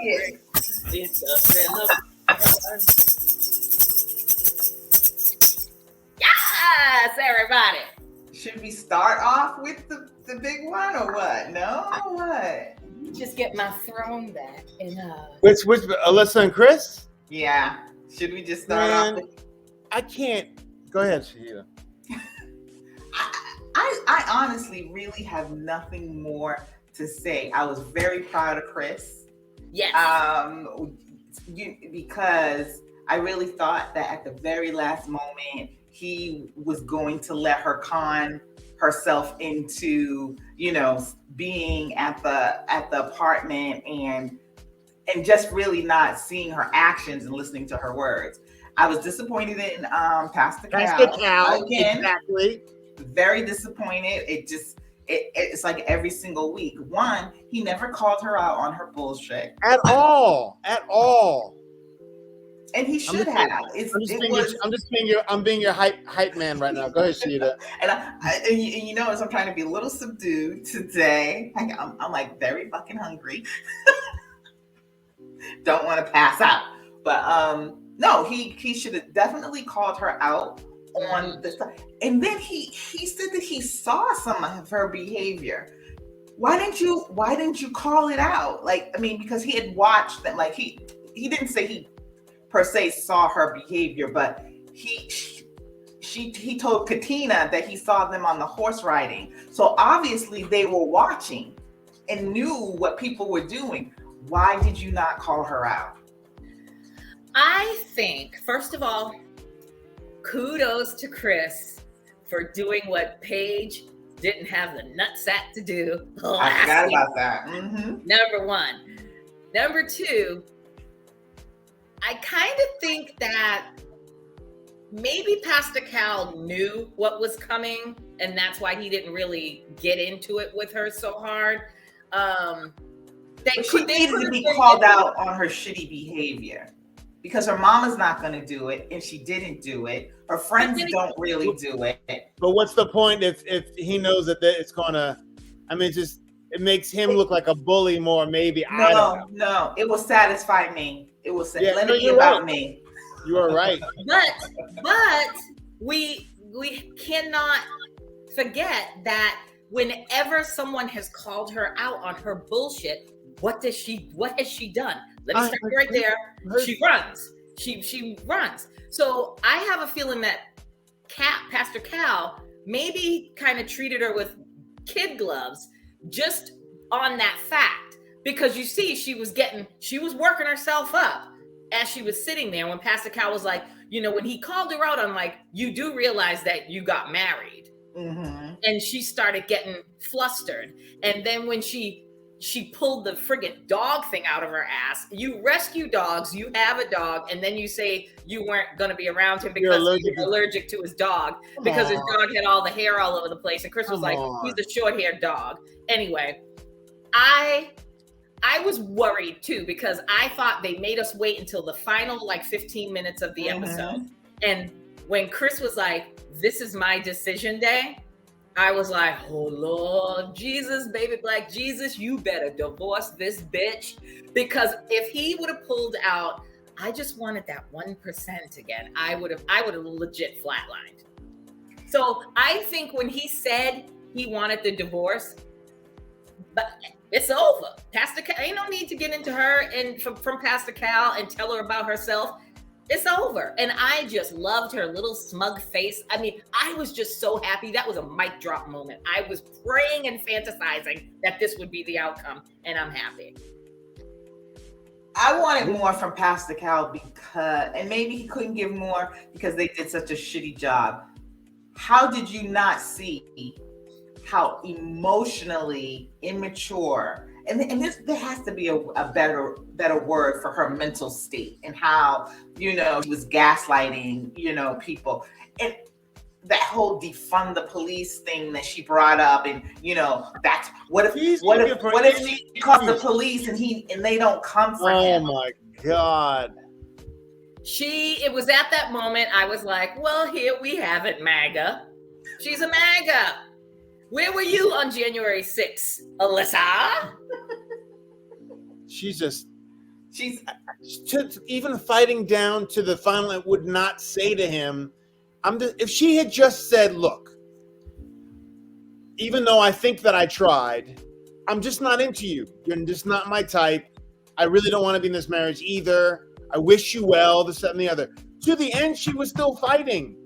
it. It's a celebration. Yes, everybody. Should we start off with the big one or what? No, what? Just get my throne back and Which Alyssa and Chris? Yeah. Should we just start off with? I can't. Go ahead, Shahida. I honestly really have nothing more to say. I was very proud of Chris. yes. Because I really thought that at the very last moment he was going to let her con herself into, being at the apartment and just really not seeing her actions and listening to her words. I was disappointed in Pastor Cal again. Exactly. Very disappointed. It's like every single week. One, he never called her out on her bullshit At all. and he should have. I'm being your hype man right now. Go ahead, Shahida. And you notice I'm trying to be a little subdued today. I'm like very fucking hungry. Don't want to pass out. But no, he should have definitely called her out on the stuff. And then he said that he saw some of her behavior. Why didn't you call it out? Because he had watched them. Like he didn't say he per se saw her behavior, but he told Katina that he saw them on the horse riding. So obviously they were watching and knew what people were doing. Why did you not call her out? I think, first of all, kudos to Chris for doing what Paige didn't have the nutsack to do. I forgot about that. Mm-hmm. Number one. Number two, I kind of think that maybe Pastor Cal knew what was coming, and that's why he didn't really get into it with her so hard. She needed to be called out on her shitty behavior because her mama's not going to do it, and she didn't do it. Her friends don't really do it. But what's the point if he knows that it's gonna? It makes him look like a bully more. Maybe No, it will satisfy me. It will say, let it be about me. You are right. But we cannot forget that whenever someone has called her out on her bullshit, what has she done? Let me stop right there. She runs. She runs. So I have a feeling that Pastor Cal maybe kind of treated her with kid gloves just on that fact, because you see she was working herself up as she was sitting there when Pastor Cal was like, when he called her out on like, you do realize that you got married. Mm-hmm. And she started getting flustered. And then when she pulled the friggin' dog thing out of her ass. You rescue dogs, you have a dog, and then you say you weren't going to be around him because you're allergic to his dog, because his dog had all the hair all over the place. And Chris was like, he's a short-haired dog. Anyway, I was worried too, because I thought they made us wait until the final 15 minutes of the episode. And when Chris was like, this is my decision day, I was like, oh Lord Jesus, baby black Jesus, you better divorce this bitch. Because if he would have pulled out, I just wanted that 1% again, I would have legit flatlined. So I think when he said he wanted the divorce, but it's over. Pastor Cal, ain't no need to get into her and from Pastor Cal and tell her about herself. It's over. And I just loved her little smug face. I was just so happy. That was a mic drop moment. I was praying and fantasizing that this would be the outcome, and I'm happy. I wanted more from Pastor Cal and maybe he couldn't give more because they did such a shitty job. How did you not see how emotionally immature, and there has to be a better word for her mental state, and how she was gaslighting people, and that whole defund the police thing that she brought up, and that's what if she calls the police and they don't come for him? Oh my God. It was at that moment I was like, well, here we have it, MAGA. She's a MAGA. Where were you on January 6th, Alyssa? She's just She's even fighting down to the final. I would not say to him, if she had just said, look, even though I think that I tried, I'm just not into you. You're just not my type. I really don't want to be in this marriage either. I wish you well, this, that, and the other. To the end, she was still fighting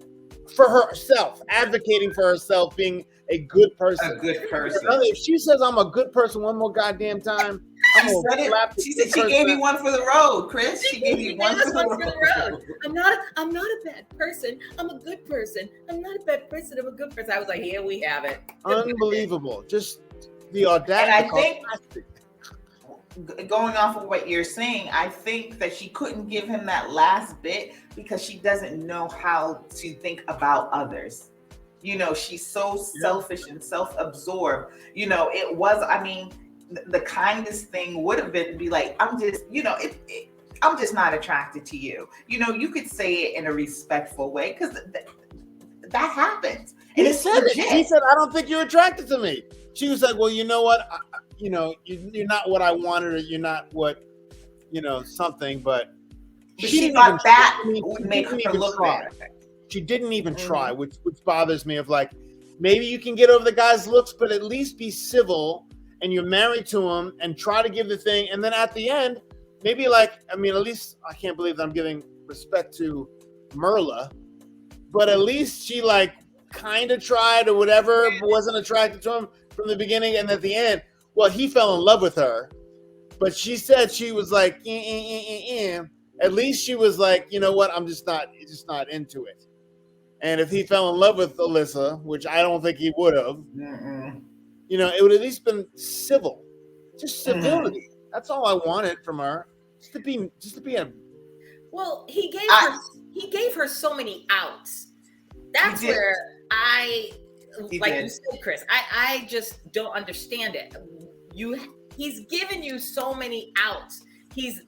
for herself, advocating for herself, being a good person. a good person. If she says I'm a good person one more goddamn time, I'm She gonna said slap it. She said she gave me one for the road, Chris. She gave me one for the road. I'm not a bad person. I'm a good person. I'm not a bad person. I'm a good person. I was like, here we have it. Unbelievable. Just the audacity. And I think, going off of what you're saying, I think that she couldn't give him that last bit because she doesn't know how to think about others. You know, she's so selfish and self-absorbed. You know, it was, I mean, the kindest thing would have been to be like, I'm just, you know, I'm just not attracted to you. You know, you could say it in a respectful way because that happens. And He said it. He said, I don't think you're attracted to me. She was like, well, you know what? You're not what I wanted, or you're not what, something. But she thought that would make her look better. She didn't even try, which bothers me. Of like, maybe you can get over the guy's looks, but at least be civil, and you're married to him, and try to give the thing. And then at the end, maybe at least I can't believe that I'm giving respect to Merla, but at least she kind of tried or whatever, but wasn't attracted to him from the beginning. And at the end, well, he fell in love with her, but she said she was like, At least she was like, you know what? I'm just not into it. And if he fell in love with Alyssa, which I don't think he would have, it would at least been civil, just civility. That's all I wanted from her, just to be a. Well, he gave her so many outs. That's where you said, Chris, I just don't understand it. He's given you so many outs. He's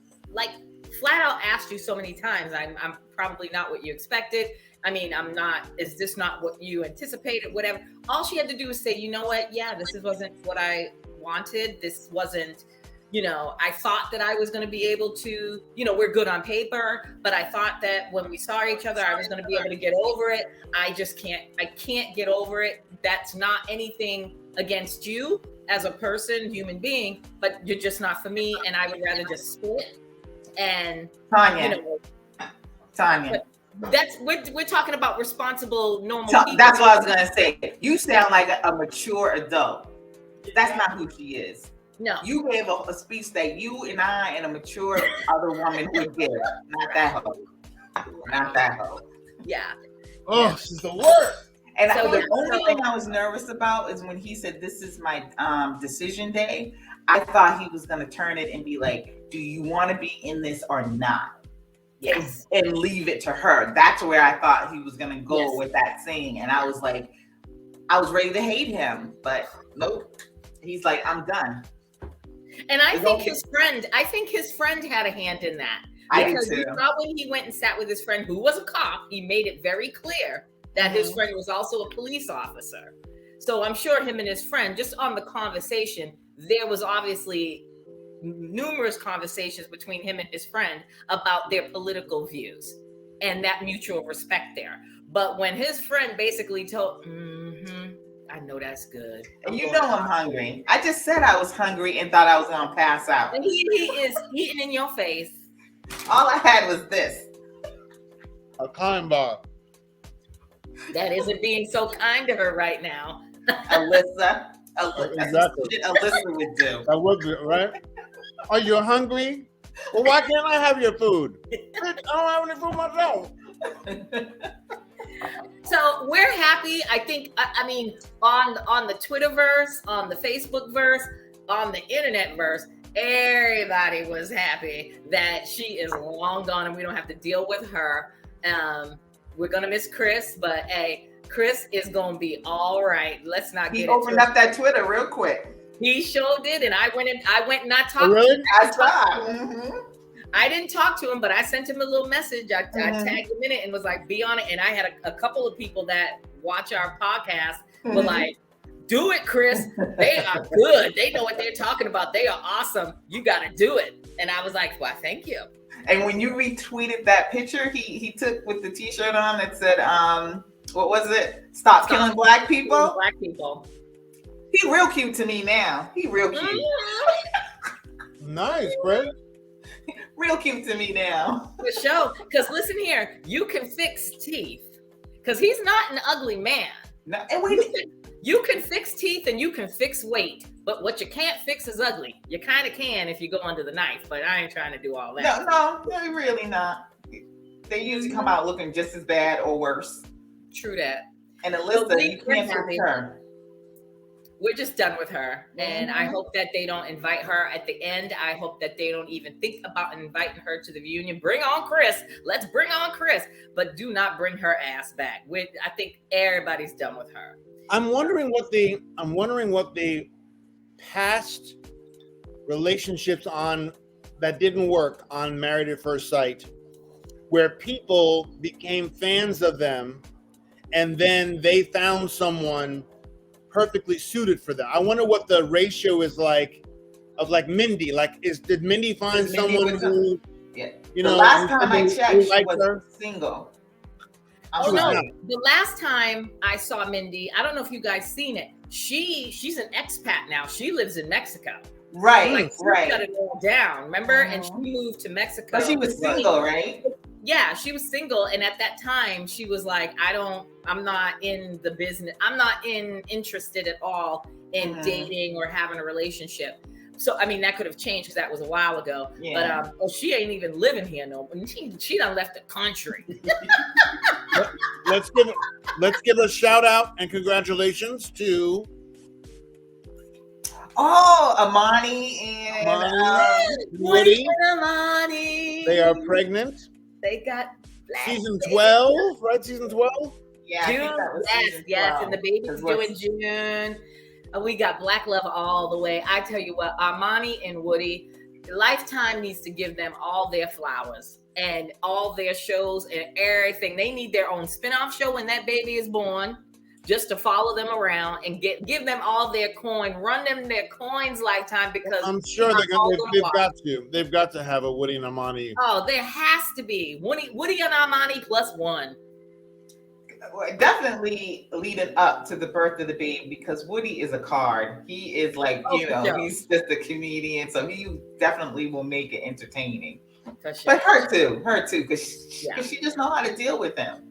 flat out asked you so many times, I'm probably not what you expected. I mean, I'm not, is this not what you anticipated? Whatever. All she had to do was say, you know what? Yeah, this wasn't what I wanted. This wasn't, I thought that I was going to be able to, we're good on paper, but I thought that when we saw each other, I was going to be able to get over it. I can't get over it. That's not anything against you as a person, human being, but you're just not for me. And I would rather just split. And Tanya, that's we're talking about responsible, normal people. That's what I was gonna say. You sound like a mature adult. That's not who she is. No, you gave a speech that you and I and a mature other woman would give. Not that hoe. Yeah. Oh, she's the worst. And the only thing I was nervous about is when he said, "This is my decision day." I thought he was gonna turn it and be like, do you want to be in this or not? Yes. And leave it to her. That's where I thought he was going to go with that saying. And I was like, I was ready to hate him, but nope. He's like, I'm done. And I think his friend had a hand in that. Because you saw when he went and sat with his friend who was a cop, he made it very clear that his friend was also a police officer. So I'm sure him and his friend, just on the conversation, there was obviously numerous conversations between him and his friend about their political views and that mutual respect there. But when his friend basically told, I know that's good. And I'm hungry. I just said I was hungry and thought I was going to pass out. And he is eating in your face. All I had was this. A kind bar. That isn't being so kind to her right now. Alyssa. Exactly. Alyssa would do. That would be, right? Are you hungry? Well, why can't I have your food? I don't have any food myself. So we're happy. I think, I mean, on the Twitterverse, on the Facebookverse, on the Internetverse, everybody was happy that she is long gone and we don't have to deal with her. We're going to miss Chris, but hey, Chris is going to be all right. Let's not get it. He opened up that Twitter real quick. He sure did, and I went and I talked. Oh, really? To him. I saw. I didn't talk to him, but I sent him a little message. I tagged him in it and was like, "Be on it." And I had a couple of people that watch our podcast were like, Do it, Chris. They are good. They know what they're talking about. They are awesome. You got to do it. And I was like, well, thank you. And when you retweeted that picture he took with the t-shirt on that said, what was it? Stop killing black people. Black people. He real cute to me now. He real cute. Mm-hmm. Nice, Chris. Real cute to me now. For sure. Because listen here, you can fix teeth. Because he's not an ugly man. No, and you can fix teeth and you can fix weight, but what you can't fix is ugly. You kind of can if you go under the knife, but I ain't trying to do all that. No, they're really not. They usually come out looking just as bad or worse. True that. And Alyssa, you can't fix her. We're just done with her. And I hope that they don't invite her at the end. I hope that they don't even think about inviting her to the reunion. Bring on Chris. Let's bring on Chris. But do not bring her ass back. I think everybody's done with her. I'm wondering what the past relationships on that didn't work on Married at First Sight, where people became fans of them and then they found someone perfectly suited for them. I wonder what the ratio is like of like Mindy. Did Mindy find someone who, you know, the last time I checked, she was her? single. Oh no! The last time I saw Mindy, I don't know if you guys seen it. She's an expat now. She lives in Mexico. Right, right. Shut it all down, remember? And she moved to Mexico. But she was single, right? Yeah, she was single, and at that time, she was like, I'm not in the business. I'm not interested at all in dating or having a relationship. So, I mean, that could have changed because that was a while ago. Yeah. But she ain't even living here no more. She done left the country. Let's give a shout out and congratulations to Amani and Woody. Amani. They are pregnant. They got season 12, right? Season 12? Yeah, June. Yes, and the baby's due in June. We got black love all the way. I tell you what, Armani and Woody, Lifetime needs to give them all their flowers and all their shows and everything. They need their own spinoff show when that baby is born, just to follow them around and give them all their coin, run them their coins, Lifetime, because I'm sure they've got to have a Woody and Armani. Oh, there has to be Woody and Armani plus one. Definitely leading up to the birth of the baby, because Woody is a card. He is like, he's just a comedian, so he definitely will make it entertaining. Sure. But her too, because she just know how to deal with him.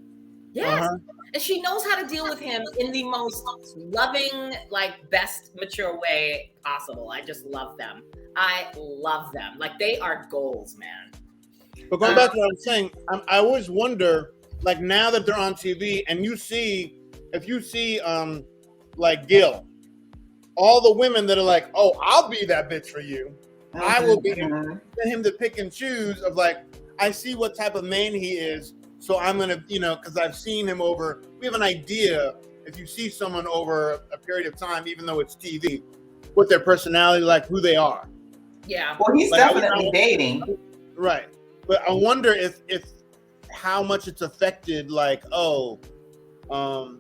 Yes, and she knows how to deal with him in the most loving, like best mature way possible. I just love them. I love them. Like they are goals, man. But going back to what I was saying, I always wonder. Like now that they're on TV and if you see like Gil, all the women that are like, oh, I'll be that bitch for you. I will be him to pick and choose of like, I see what type of man he is. So I'm going to, because I've seen him we have an idea if you see someone over a period of time, even though it's TV, what their personality, like who they are. Yeah. Well, he's definitely dating. Right. But I wonder if how much it's affected, like the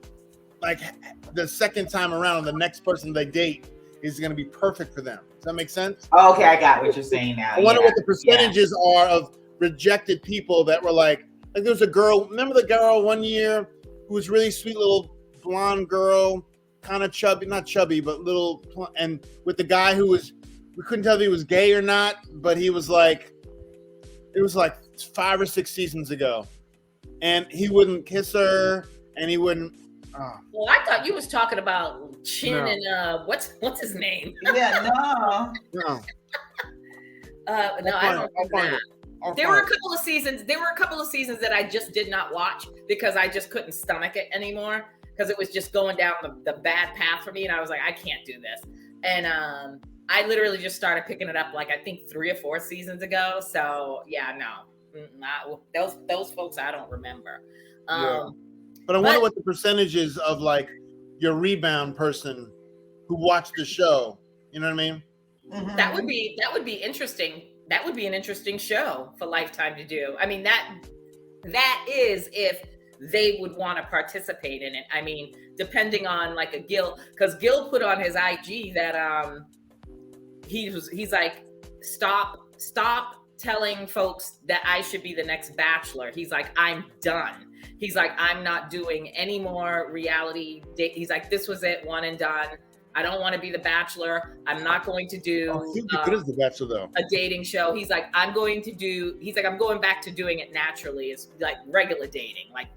second time around, the next person they date is going to be perfect for them. Does that make sense? Okay, I got what you're saying now. I wonder what the percentages are of rejected people that were like there was a girl. Remember the girl one year who was really sweet, little blonde girl, kind of chubby, not chubby, but little, and with the guy who was, we couldn't tell if he was gay or not, but he was like, it was like 5 or 6 seasons ago, and he wouldn't kiss her, and he wouldn't. Well, I thought you was talking about Chin and what's his name? Yeah, no. No, I don't know. There were a couple of seasons. There were a couple of seasons that I just did not watch because I just couldn't stomach it anymore because it was just going down the bad path for me, and I was like, I can't do this. And I literally just started picking it up like I think 3 or 4 seasons ago. So yeah, no, those folks I don't remember. But I wonder what the percentage is of like your rebound person who watched the show. You know what I mean? Mm-hmm. That would be interesting. That would be an interesting show for Lifetime to do. I mean, that is if they would want to participate in it. I mean, depending on like a Gil, because Gil put on his IG that he's like, stop telling folks that I should be the next Bachelor. He's like, I'm done. He's like, I'm not doing any more reality. He's like, this was it, one and done. I don't want to be the Bachelor. I'm not going to do He'd be good as the Bachelor though. A dating show. He's like, I'm going back to doing it naturally. It's like regular dating, like,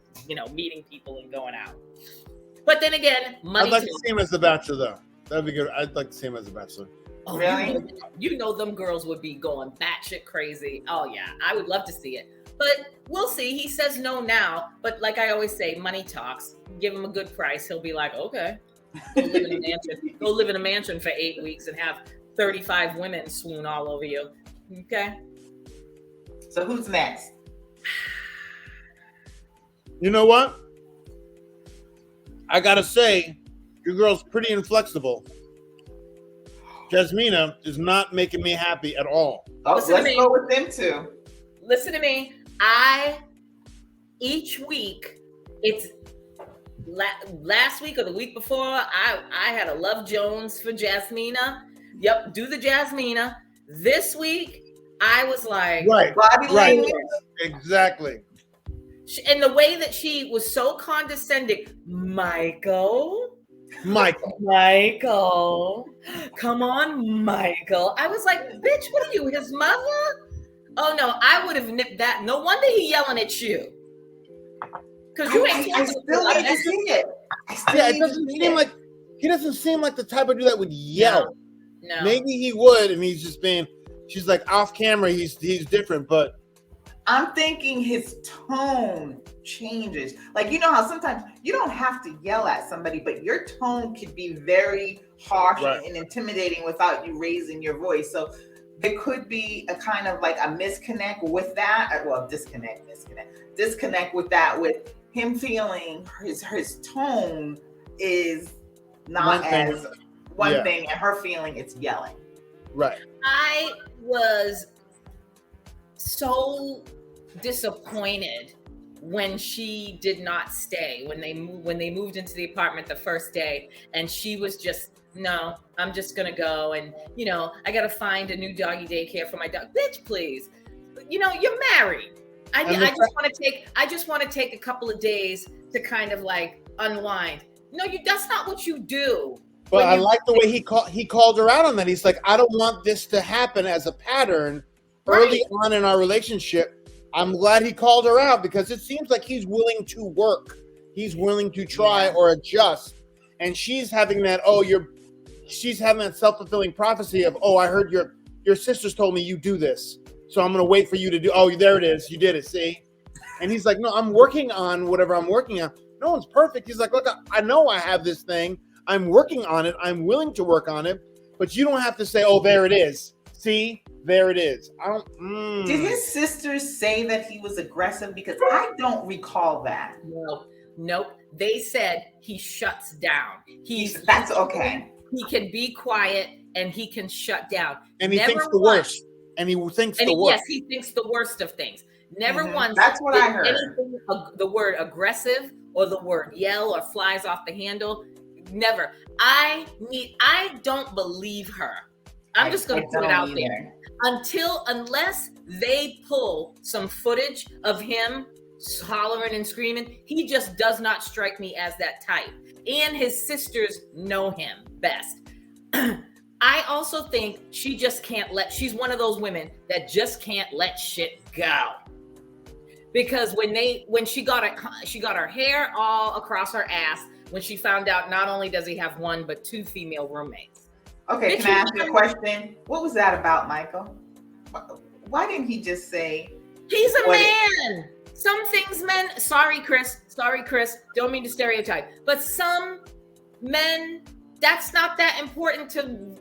meeting people and going out. But then again, money. I'd like to see him as the Bachelor though. That'd be good. I'd like to see him as the Bachelor. Oh, really? Them girls would be going batshit crazy. Oh yeah, I would love to see it. But we'll see. He says no now, but like I always say, money talks. Give him a good price. He'll be like, okay. Go live in a mansion. Go live in a mansion for 8 weeks and have 35 women swoon all over you. Okay. So who's next? You know what? I gotta say, your girl's pretty inflexible. Jasmina is not making me happy at all. Oh, let's go with them too. Listen to me. Each week, it's last week or the week before, I had a Love Jones for Jasmina. Yep, do the Jasmina. This week, I was like, body language. Exactly. And the way that she was so condescending, Michael, come on, Michael. I was like, bitch, what are you, his mother? Oh no, I would have nipped that. No wonder he yelling at you. Because you ain't I still need to see it. It doesn't seem like he doesn't seem like the type of dude that would yell. No. Maybe he would, and he's just being. She's like off camera. He's different, but I'm thinking his tone changes. Like, how sometimes you don't have to yell at somebody, but your tone could be very harsh and intimidating without you raising your voice. So there could be a kind of like a disconnect with that. Well, disconnect with that, with him feeling his tone is not one thing, and her feeling it's yelling. Right. I was so disappointed when she did not stay, when they moved into the apartment the first day, and she was just, no, I'm just gonna go, and I gotta find a new doggy daycare for my dog. Bitch, please, you're married. I just want to take a couple of days to kind of like unwind. No, that's not what you do. But I like the way he called her out on that. He's like, I don't want this to happen as a pattern early on in our relationship. I'm glad he called her out because it seems like he's willing to work. He's willing to try or adjust. And she's having that, she's having that self-fulfilling prophecy of, I heard your sisters told me you do this. So I'm going to wait for you to do, there it is. You did it, see? And he's like, no, I'm working on whatever I'm working on. No one's perfect. He's like, look, I know I have this thing. I'm working on it. I'm willing to work on it. But you don't have to say, there it is. See? There it is. Did his sisters say that he was aggressive? Because I don't recall that. Nope. They said he shuts down. That's okay. He can be quiet and he can shut down. And he thinks the worst. And he thinks the worst. Yes, he thinks the worst of things. Never once. That's what I heard. Anything, the word aggressive or the word yell or flies off the handle. Never. I don't believe her. I'm just going to put it out there. Unless they pull some footage of him hollering and screaming, he just does not strike me as that type. And his sisters know him best. I also think she's one of those women that just can't let shit go. Because when she got her hair all across her ass when she found out not only does he have one but two female roommates. Okay, can I ask you a question? What was that about, Michael? Why didn't he just say he's a man? Some things men, sorry Chris, don't mean to stereotype, but some men, that's not that important to,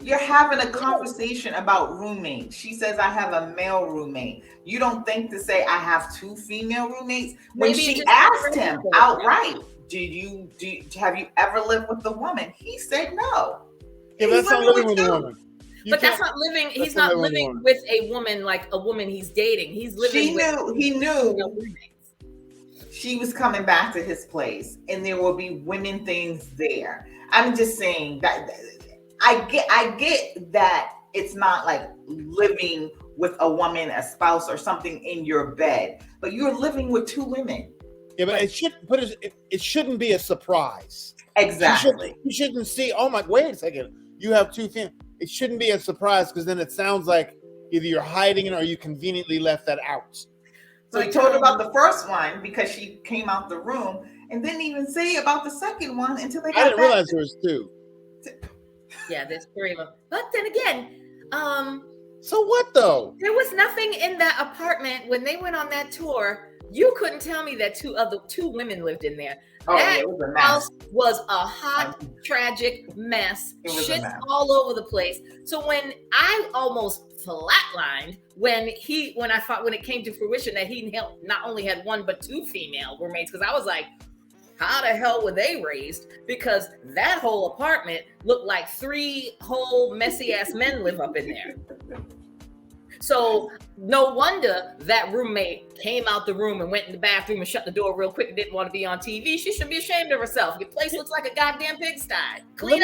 You're having a conversation about roommates. She says, I have a male roommate. You don't think to say, I have two female roommates? When she asked him outright, have you ever lived with a woman? He said no. Yeah, but that's not living with a woman. But that's not living. He's not living with a woman like a woman he's dating. He's living He knew. she was coming back to his place and there will be women things there. I'm just saying that I get that it's not like living with a woman, a spouse or something in your bed, but you're living with two women. Yeah, but it shouldn't be a surprise. Exactly. You shouldn't see, oh my, wait a second, you have two females. It shouldn't be a surprise because then it sounds like either you're hiding it or you conveniently left that out. So he told her about the first one because she came out the room and didn't even say about the second one until they got I didn't realize there was two. Yeah, there's three of them. But then again, so what though? there was nothing in that apartment when they went on that tour. You couldn't tell me that two women lived in there. Oh, that it was a mess. house was a hot, tragic mess. Shit all over the place. So when I almost flatlined when it came to fruition that he not only had one but two female roommates, because I was like, how the hell were they raised? Because that whole apartment looked like three whole messy ass men live up in there. So no wonder that roommate came out the room and went in the bathroom and shut the door real quick and didn't want to be on TV. She should be ashamed of herself. Your place looks like a goddamn pigsty. Let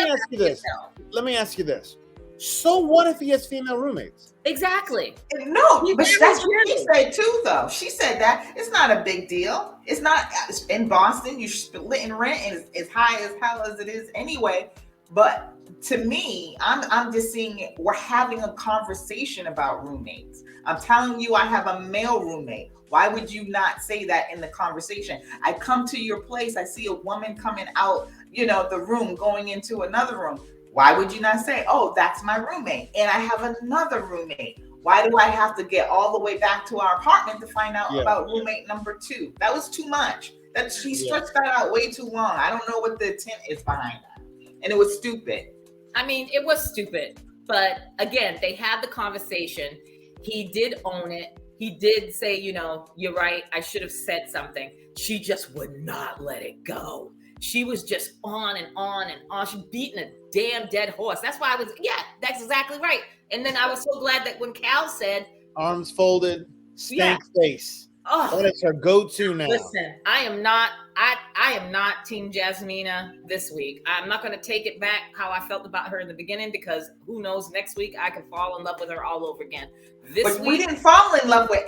me ask you this. So what if he has female roommates? Exactly. No, but that's what she said too, though. She said that it's not a big deal. It's not in Boston. You splitting rent and it's as high as hell as it is anyway. But to me, I'm just seeing it. We're having a conversation about roommates. I'm telling you, I have a male roommate. Why would you not say that in the conversation? I come to your place. I see a woman coming out, the room, going into another room. Why would you not say, oh, that's my roommate? And I have another roommate. Why do I have to get all the way back to our apartment to find out about roommate number two? That was too much. She stretched that out way too long. I don't know what the intent is behind that. And it was stupid. I mean, it was stupid. But again, they had the conversation. He did own it. He did say, you're right. I should have said something. She just would not let it go. She was just on and on and on. She beating a damn dead horse. That's why that's exactly right. And then I was so glad that when Cal said, arms folded, stank face. Oh, that is her go-to now. Listen, I am not Team Jasmina this week. I'm not going to take it back how I felt about her in the beginning, because who knows, next week I could fall in love with her all over again. We didn't fall in love with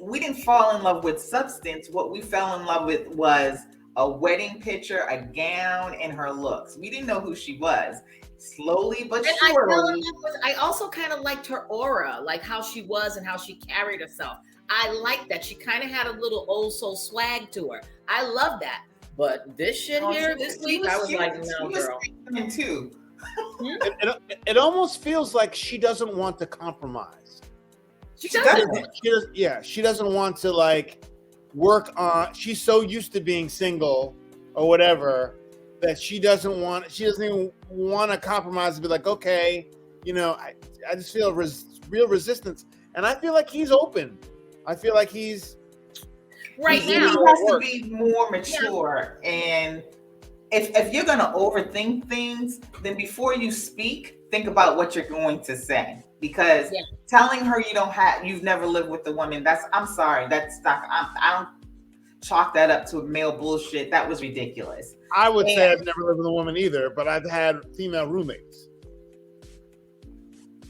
we didn't fall in love with substance. What we fell in love with was a wedding picture, a gown, and her looks. We didn't know who she was. Slowly but surely. I also kind of liked her aura, like how she was and how she carried herself. I liked that. She kind of had a little old soul swag to her. I love that. But this week, I was like, no, girl. Too. It almost feels like she doesn't want to compromise. She doesn't. She doesn't want to work on. She's so used to being single or whatever that she doesn't even want to compromise and be like, okay, I just feel real resistance, and I feel like he's open. I feel like he's right now. He has to be more mature, and if you're gonna overthink things, then before you speak, think about what you're going to say. Because telling her you've never lived with a woman, I'm sorry, that's not. I don't chalk that up to male bullshit. That was ridiculous. I would say I've never lived with a woman either, but I've had female roommates.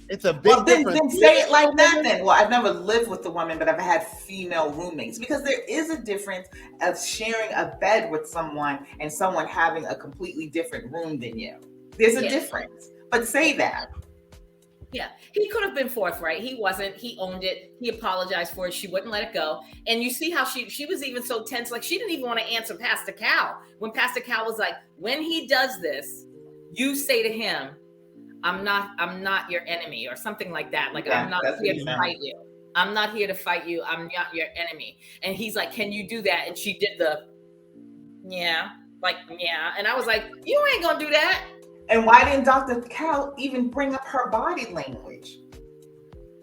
It's a big difference. Then say it like that then. Well, I've never lived with a woman, but I've had female roommates. Because there is a difference of sharing a bed with someone and someone having a completely different room than you. There's a difference. But say that. Yeah, he could have been forthright. He wasn't. He owned it. He apologized for it. She wouldn't let it go. And you see how she was even so tense. Like, she didn't even want to answer Pastor Cal. When Pastor Cal was like, when he does this, you say to him, I'm not your enemy, or something like that. Like, I'm not here to fight you. I'm not here to fight you. I'm not your enemy. And he's like, can you do that? And she did the, And I was like, you ain't gonna do that. And why didn't Dr. Cal even bring up her body language?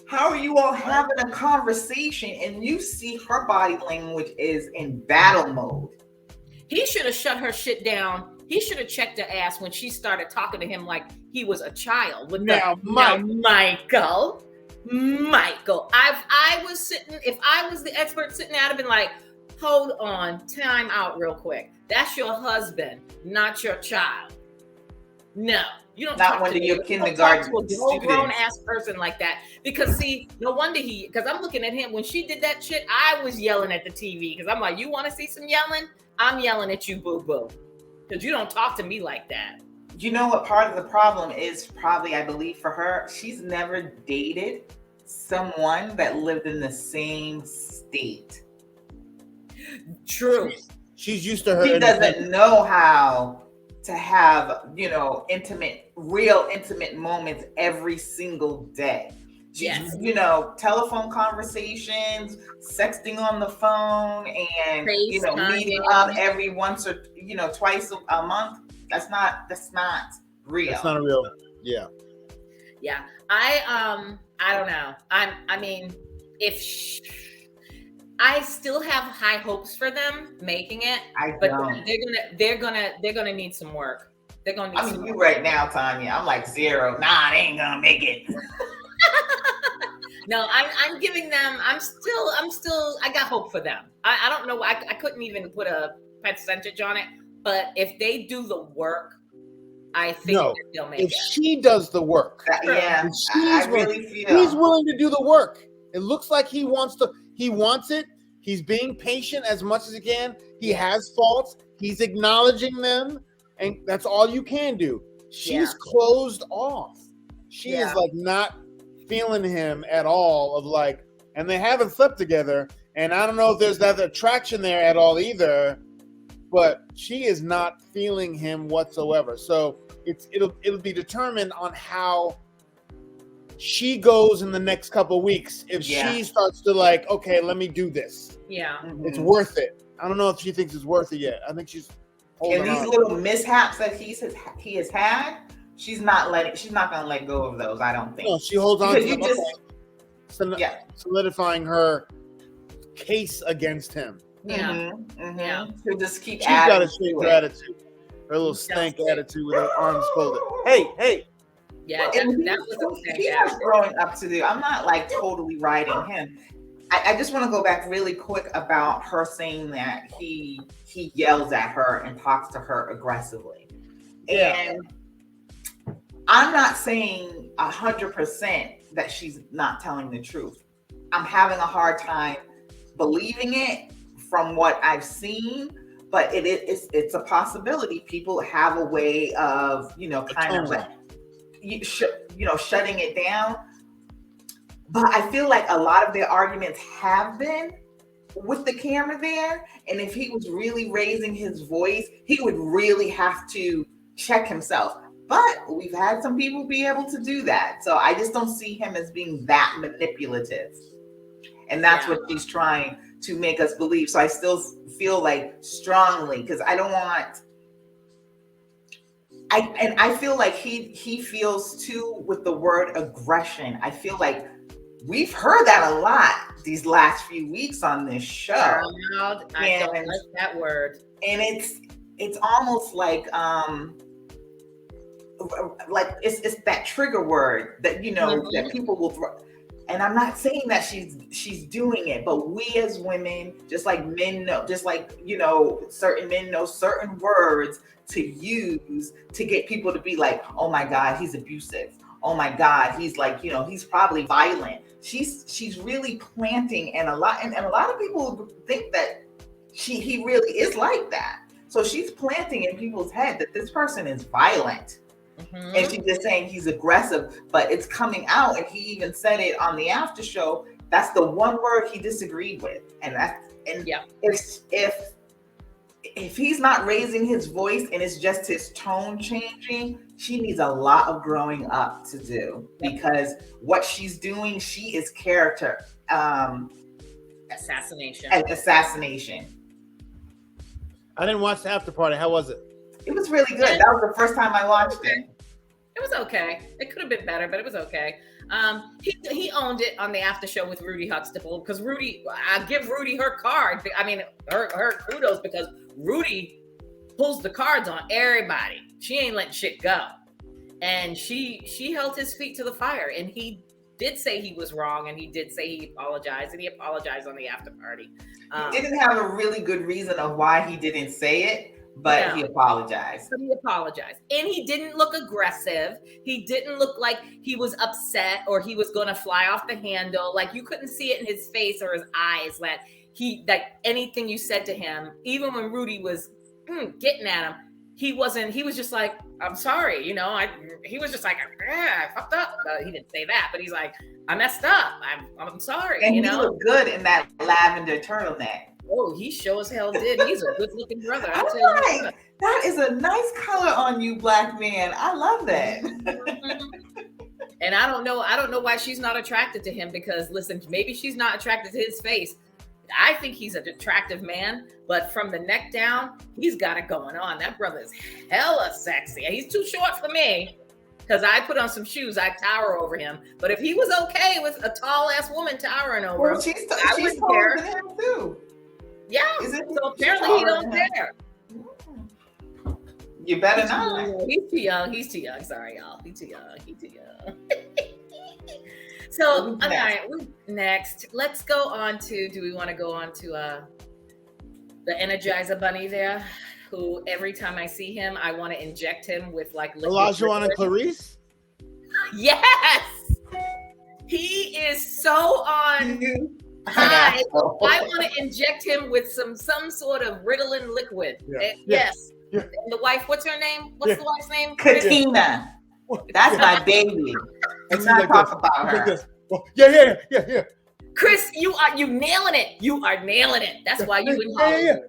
How are you all having a conversation and you see her body language is in battle mode? He should have shut her shit down. He should have checked her ass when she started talking to him like he was a child. Michael. I was sitting, if I was the expert sitting there, I'd have been like, Hold on, time out real quick. That's your husband, not your child. No, you don't Not talk one to of your me. You don't talk kindergarten to a whole grown students. ass person like that. Because see, no wonder because I'm looking at him when she did that shit. I was yelling at the TV because I'm like, you want to see some yelling? I'm yelling at you, boo boo, because you don't talk to me like that. You know what part of the problem is? Probably, I believe for her, she's never dated someone that lived in the same state. True. She's used to her. She doesn't know how to have, real intimate moments every single day. Yes. Telephone conversations, sexting on the phone, and meeting up every once or twice a month. That's not real. That's not real. Yeah. Yeah. I don't know. I mean, I still have high hopes for them making it, but they're gonna need some work. They're gonna need some work. You right now, Tanya. I'm like 0. Nah, they ain't gonna make it. No, I'm giving them. I'm still. I got hope for them. I don't know. I couldn't even put a percentage on it, but if they do the work, I think they'll make it. If she does the work, I really feel he's willing to do the work. It looks like he wants to. He wants it. He's being patient as much as he can. He has faults. He's acknowledging them, and that's all you can do. She's closed off. She is like not feeling him at all. And they haven't slept together. And I don't know if there's that attraction there at all either. But she is not feeling him whatsoever. So it'll be determined on how she goes in the next couple of weeks. If she starts to okay, let me do this. Yeah. It's worth it. I don't know if she thinks it's worth it yet. I think she's holding these little mishaps that he has had, she's not gonna let go of those, I don't think. No, she holds on to them. Solidifying her case against him. Yeah. Yeah. She'll just keep She's got to change her attitude. Her little stank attitude with her arms folded. Hey. Yeah, that was he has growing up to do. I'm not totally riding him. I just want to go back really quick about her saying that he yells at her and talks to her aggressively. Yeah. And I'm not saying 100% that she's not telling the truth. I'm having a hard time believing it from what I've seen, but it's a possibility. People have a way of shutting it down. But I feel like a lot of their arguments have been with the camera there, and if he was really raising his voice, he would really have to check himself. But we've had some people be able to do that, so I just don't see him as being that manipulative, and that's what she's trying to make us believe. So I still feel strongly, because I don't want. I feel like he feels too with the word aggression. I feel like we've heard that a lot these last few weeks on this show. I don't like that word. And it's almost like it's that trigger word that that people will throw. And I'm not saying that she's doing it, but we as women, just like men know, certain men know certain words to use to get people to be like, oh my God, he's abusive. Oh my God, he's he's probably violent. She's really planting, and a lot of people think that he really is like that. So she's planting in people's head that this person is violent. Mm-hmm. And she's just saying he's aggressive, but it's coming out, and he even said it on the after show. That's the one word he disagreed with, if he's not raising his voice and it's just his tone changing, she needs a lot of growing up to do, because what she's doing, she is character assassination. I didn't watch the after party. How was it? It was really good. That was the first time I watched it. It was okay. It could have been better, but it was okay. He owned it on the after show with Rudy Huxtable, because I give Rudy her card. I mean, her kudos, because Rudy pulls the cards on everybody. She ain't letting shit go, and she held his feet to the fire, and he did say he was wrong, and he did say he apologized, and he apologized on the after party. He didn't have a really good reason of why he didn't say it, but he apologized. But he apologized. And he didn't look aggressive. He didn't look like he was upset or he was going to fly off the handle. Like, you couldn't see it in his face or his eyes that anything you said to him, even when Rudy was getting at him, he was just like, I'm sorry, he was just like, I fucked up. He didn't say that, but he's like, I messed up. I'm sorry. And he looked good in that lavender turtleneck. Oh, he sure as hell did. He's a good looking brother. I'll tell you what. That is a nice color on you, black man. I love that. And I don't know why she's not attracted to him, because listen, maybe she's not attracted to his face. I think he's an attractive man, but from the neck down, he's got it going on. That brother is hella sexy. He's too short for me, because I put on some shoes, I tower over him. But if he was okay with a tall ass woman towering over him, she's taller than him too. Yeah, so apparently he don't care. You better not. He's too young. He's too young. Sorry, y'all. He's too young. So, all right, next. Let's go on to, do we want to go on to the Energizer Bunny there, who every time I see him, I want to inject him with like Olajuwon and Clarice? Yes! He is so on high. I want to inject him with some sort of Ritalin liquid. Yes. Yeah. And the wife, what's her name? What's the wife's name? Katina. That's my baby. Let's not talk about her. Yeah. Chris, you nailing it. You are nailing it. That's why you in Hollywood.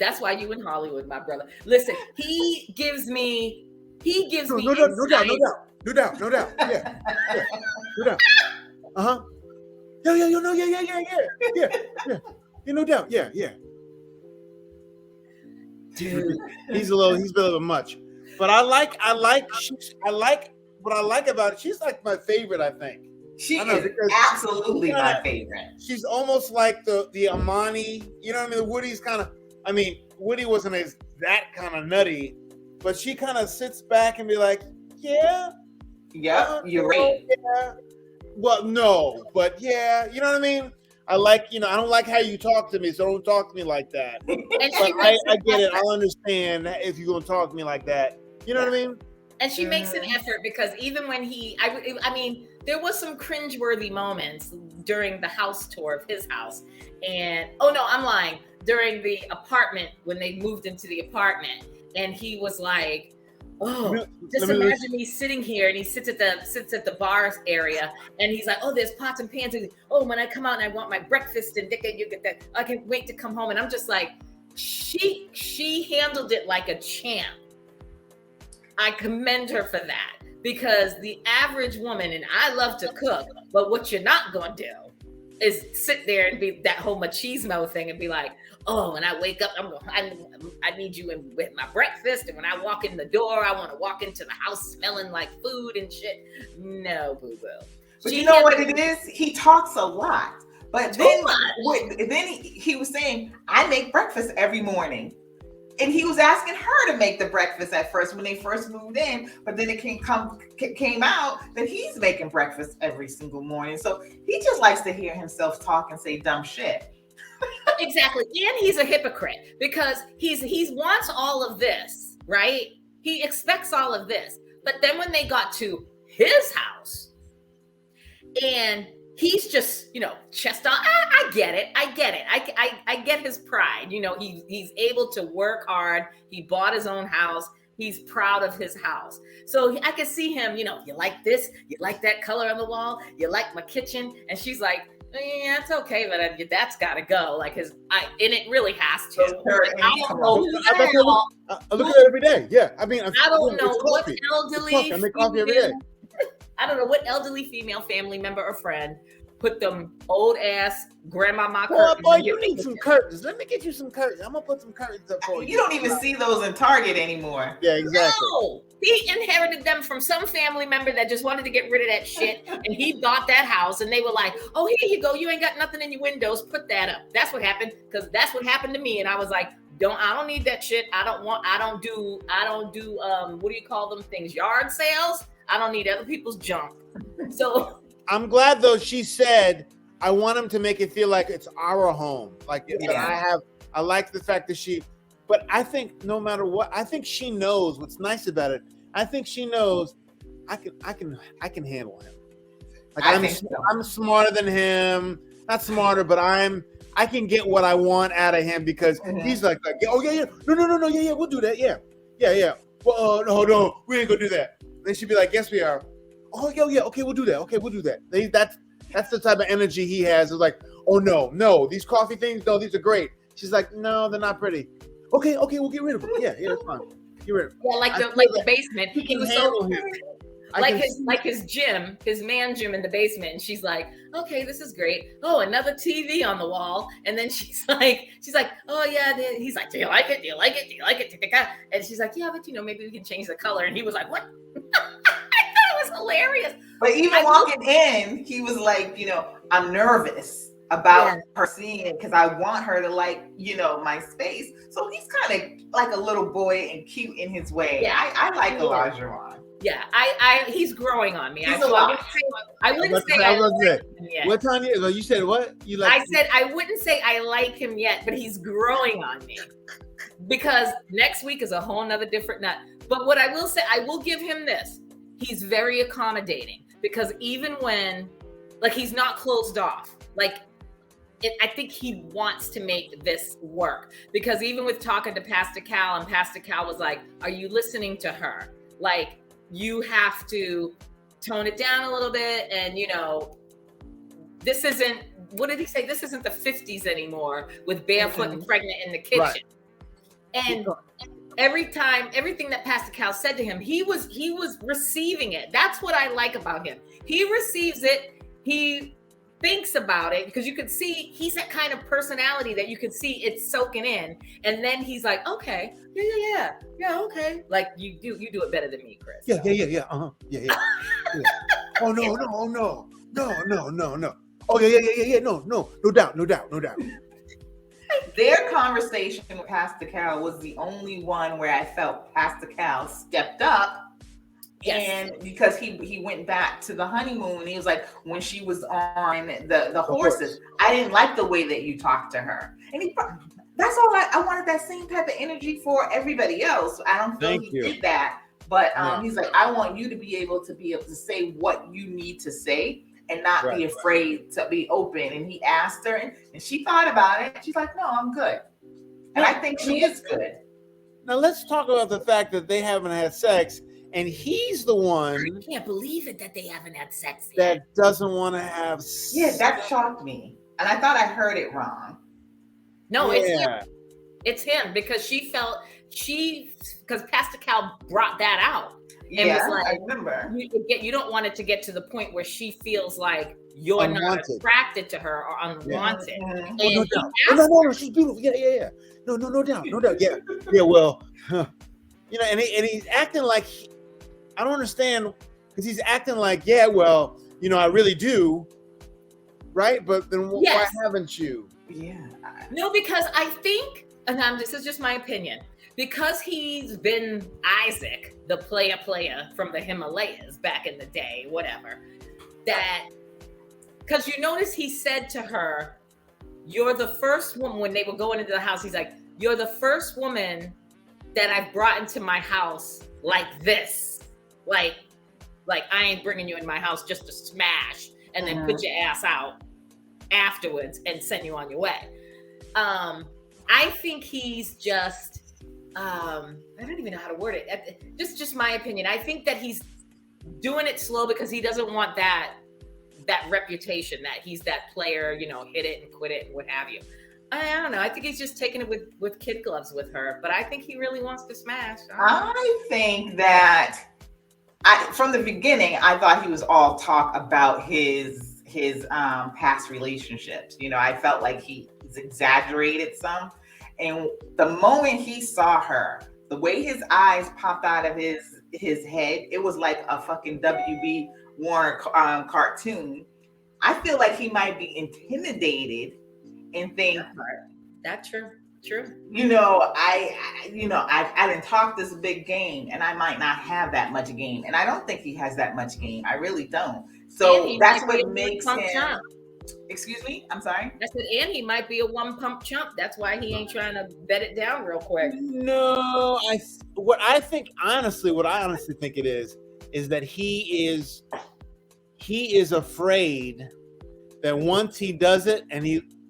That's why you in Hollywood, my brother. Listen, he gives me no doubt. Yeah. No doubt. Uh-huh. Yeah. No doubt. Yeah. Dude, he's a little bit much. But I like what I like about it. She's like my favorite, I think. She is absolutely my favorite. She's almost like the Amani, you know what I mean? Woody's kind of, Woody wasn't that kind of nutty, but she kind of sits back and be like, yeah. Yeah, you're right. Yeah. Well, no, but yeah, you know what I mean? I like, I don't like how you talk to me, so don't talk to me like that. But I get it. I'll understand if you're going to talk to me like that. You know what I mean? And she makes an effort, because even when there was some cringeworthy moments during the house tour of his house. And, oh no, I'm lying. During the apartment, when they moved into the apartment, and he was like, imagine me sitting here, and he sits at the bar area, and he's like, oh, there's pots and pans. And, oh, when I come out and I want my breakfast, and you get that, I can't wait to come home. And I'm just like, she handled it like a champ. I commend her for that, because the average woman, and I love to cook, but what you're not going to do is sit there and be that whole machismo thing and be like, oh, when I wake up, I need you with my breakfast. And when I walk in the door, I want to walk into the house smelling like food and shit. No, boo-boo. But you know what it is? He talks a lot. But then he was saying, I make breakfast every morning. And he was asking her to make the breakfast at first when they first moved in, but then it came out that he's making breakfast every single morning. So he just likes to hear himself talk and say dumb shit. Exactly. And he's a hypocrite, because he wants all of this, right? He expects all of this. But then when they got to his house, and he's just, chest on. I get it. I get his pride. He's able to work hard. He bought his own house. He's proud of his house. So I can see him, you like this? You like that color on the wall? You like my kitchen? And she's like, yeah, it's okay, but that's got to go. And it really has to. I don't know. I look at it every day. Yeah. I don't know what elderly. I make coffee every day. I don't know what elderly female family member or friend put them old ass grandmama curtains. Boy, you need some curtains. Let me get you some curtains. I'm gonna put some curtains up for you. You don't even see those in Target anymore. Yeah, exactly. No, he inherited them from some family member that just wanted to get rid of that shit, and he bought that house, and they were like, "Oh, here you go. You ain't got nothing in your windows. Put that up." That's what happened, because that's what happened to me, and I was like, I don't need that shit. I don't do what do you call them things? Yard sales. I don't need other people's junk. So I'm glad though she said, I want him to make it feel like it's our home. Like that I like the fact that but I think no matter what, I think she knows what's nice about it. I think she knows I can handle him. Like I'm smarter than him. Not smarter, but I can get what I want out of him because he's like, oh yeah, no, yeah, we'll do that, yeah. Well, no, we ain't gonna do that. Then she'd be like, yes, we are. Oh yeah, okay, we'll do that. Okay, we'll do that. That's the type of energy he has. It's like, oh no, these coffee things, no, these are great. She's like, no, they're not pretty. Okay, we'll get rid of them. Yeah, it's fine. Get rid of them. Yeah, like the basement. He was so his gym, his man gym in the basement. And she's like, okay, this is great. Oh, another TV on the wall. And then she's like, oh yeah. He's like, do you like it? Do you like it? Do you like it? And she's like, yeah, but maybe we can change the color. And he was like, what? I thought it was hilarious. But even walking in, he was like, I'm nervous about her seeing it because I want her to like, my space. So he's kind of like a little boy and cute in his way. Yeah, I like Elijah. Yeah, he's growing on me. He's a lot. I wouldn't say I like him yet. What time you said what? I said I wouldn't say I like him yet, but he's growing on me. Because next week is a whole nother different nut. But what I will say, I will give him this. He's very accommodating because even when, like, he's not closed off. Like, I think he wants to make this work. Because even with talking to Pastor Cal, and Pastor Cal was like, are you listening to her? Like, you have to tone it down a little bit. And, this isn't, what did he say? This isn't the 50s anymore with barefoot and pregnant in the kitchen. Right. And everything that Pastor Cal said to him, he was receiving it. That's what I like about him. He receives it. He thinks about it because you could see he's that kind of personality that you could see it's soaking in. And then he's like, okay, yeah, okay. Like you do it better than me, Chris. Yeah. Yeah. Oh no. Oh yeah. No doubt. Their conversation with Pastor Cal was the only one where I felt Pastor Cal stepped up. Yes. And because he went back to the honeymoon, he was like, when she was on the horses, I didn't like the way that you talked to her. And that's all I wanted, that same type of energy for everybody else. I don't feel he did that. But he's like, I want you to be able to say what you need to say and not be afraid to be open. And he asked her and she thought about it. She's like, no, I'm good. And I think she is good. Now let's talk about the fact that they haven't had sex. And he's the one. I can't believe it that they haven't had sex yet. That doesn't want to have sex. Yeah, that shocked me. And I thought I heard it wrong. No, it's him because because Pastor Cal brought that out. And was like, I remember. You don't want it to get to the point where she feels like you're not attracted to her or unwanted. Yeah. No, she's beautiful. Yeah. No doubt. Yeah, well, and he's acting like, I don't understand, because he's acting like, yeah, well, I really do, right? But then why haven't you? Yeah. No, because I think, and this is just my opinion, because he's been Isaac, the playa from the Himalayas back in the day, whatever, that, because you notice he said to her, you're the first woman, when they were going into the house, he's like, you're the first woman that I've brought into my house like this. Like I ain't bringing you in my house just to smash and then put your ass out afterwards and send you on your way. I think he's just, I don't even know how to word it. Just my opinion. I think that he's doing it slow because he doesn't want that reputation that he's that player, hit it and quit it and what have you. I don't know. I think he's just taking it with kid gloves with her, but I think he really wants to smash. I think that from the beginning, I thought he was all talk about his past relationships. I felt like he's exaggerated some. And the moment he saw her, the way his eyes popped out of his head, it was like a fucking W.B. Warner cartoon. I feel like he might be intimidated and think that's true. True. I didn't talk this big game, and I might not have that much game, and I don't think he has that much game. I really don't. So that's what makes him. Chump. Excuse me. I'm sorry. I said, and he might be a one pump chump. That's why he ain't trying to bet it down real quick. No, what I honestly think it is that he is afraid that once he does it, and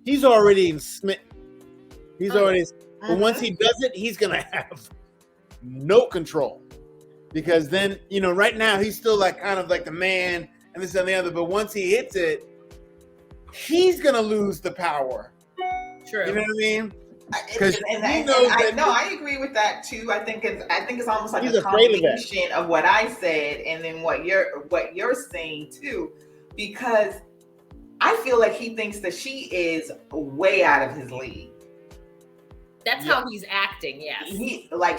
he's already smitten. But once he does it, he's gonna have no control, because then right now he's still like kind of like the man and this and the other. But once he hits it, he's gonna lose the power. True. You know what I mean? I agree with that too. I think it's almost like a combination of what I said and then what you're saying too, because I feel like he thinks that she is way out of his league. That's how he's acting. Yes,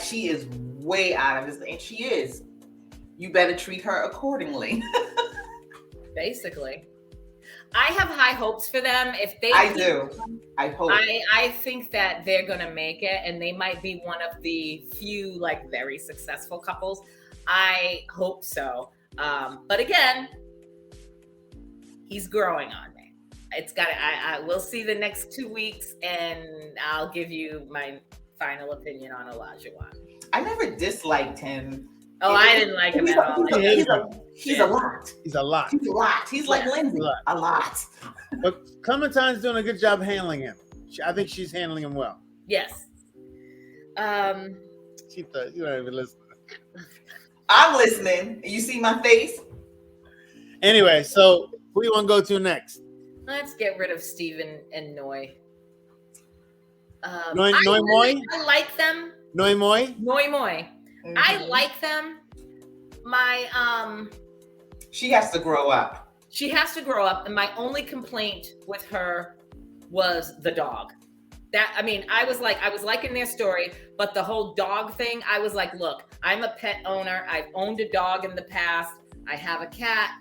she is way out of his, and she is. You better treat her accordingly. Basically, I have high hopes for them. If they, I do. I hope. I think that they're gonna make it, and they might be one of the few very successful couples. I hope so. But again, he's growing on me. It's got. I will see the next 2 weeks, and I'll give you my final opinion on Olajuwon. I never disliked him. Oh, I didn't like him at all. He's a lot. He's a lot. He's like Lindsay. A lot. But Clementine's doing a good job handling him. I think she's handling him well. Yes. She thought you don't even listen. I'm listening. You see my face? Anyway, so who you want to go to next? Let's get rid of Steven and Noi. Noi Moi? I like them. Noi Moi? Noi Moi. Mm-hmm. I like them. She has to grow up. She has to grow up, and my only complaint with her was the dog. I was liking their story, but the whole dog thing, I was like, look, I'm a pet owner. I've owned a dog in the past. I have a cat.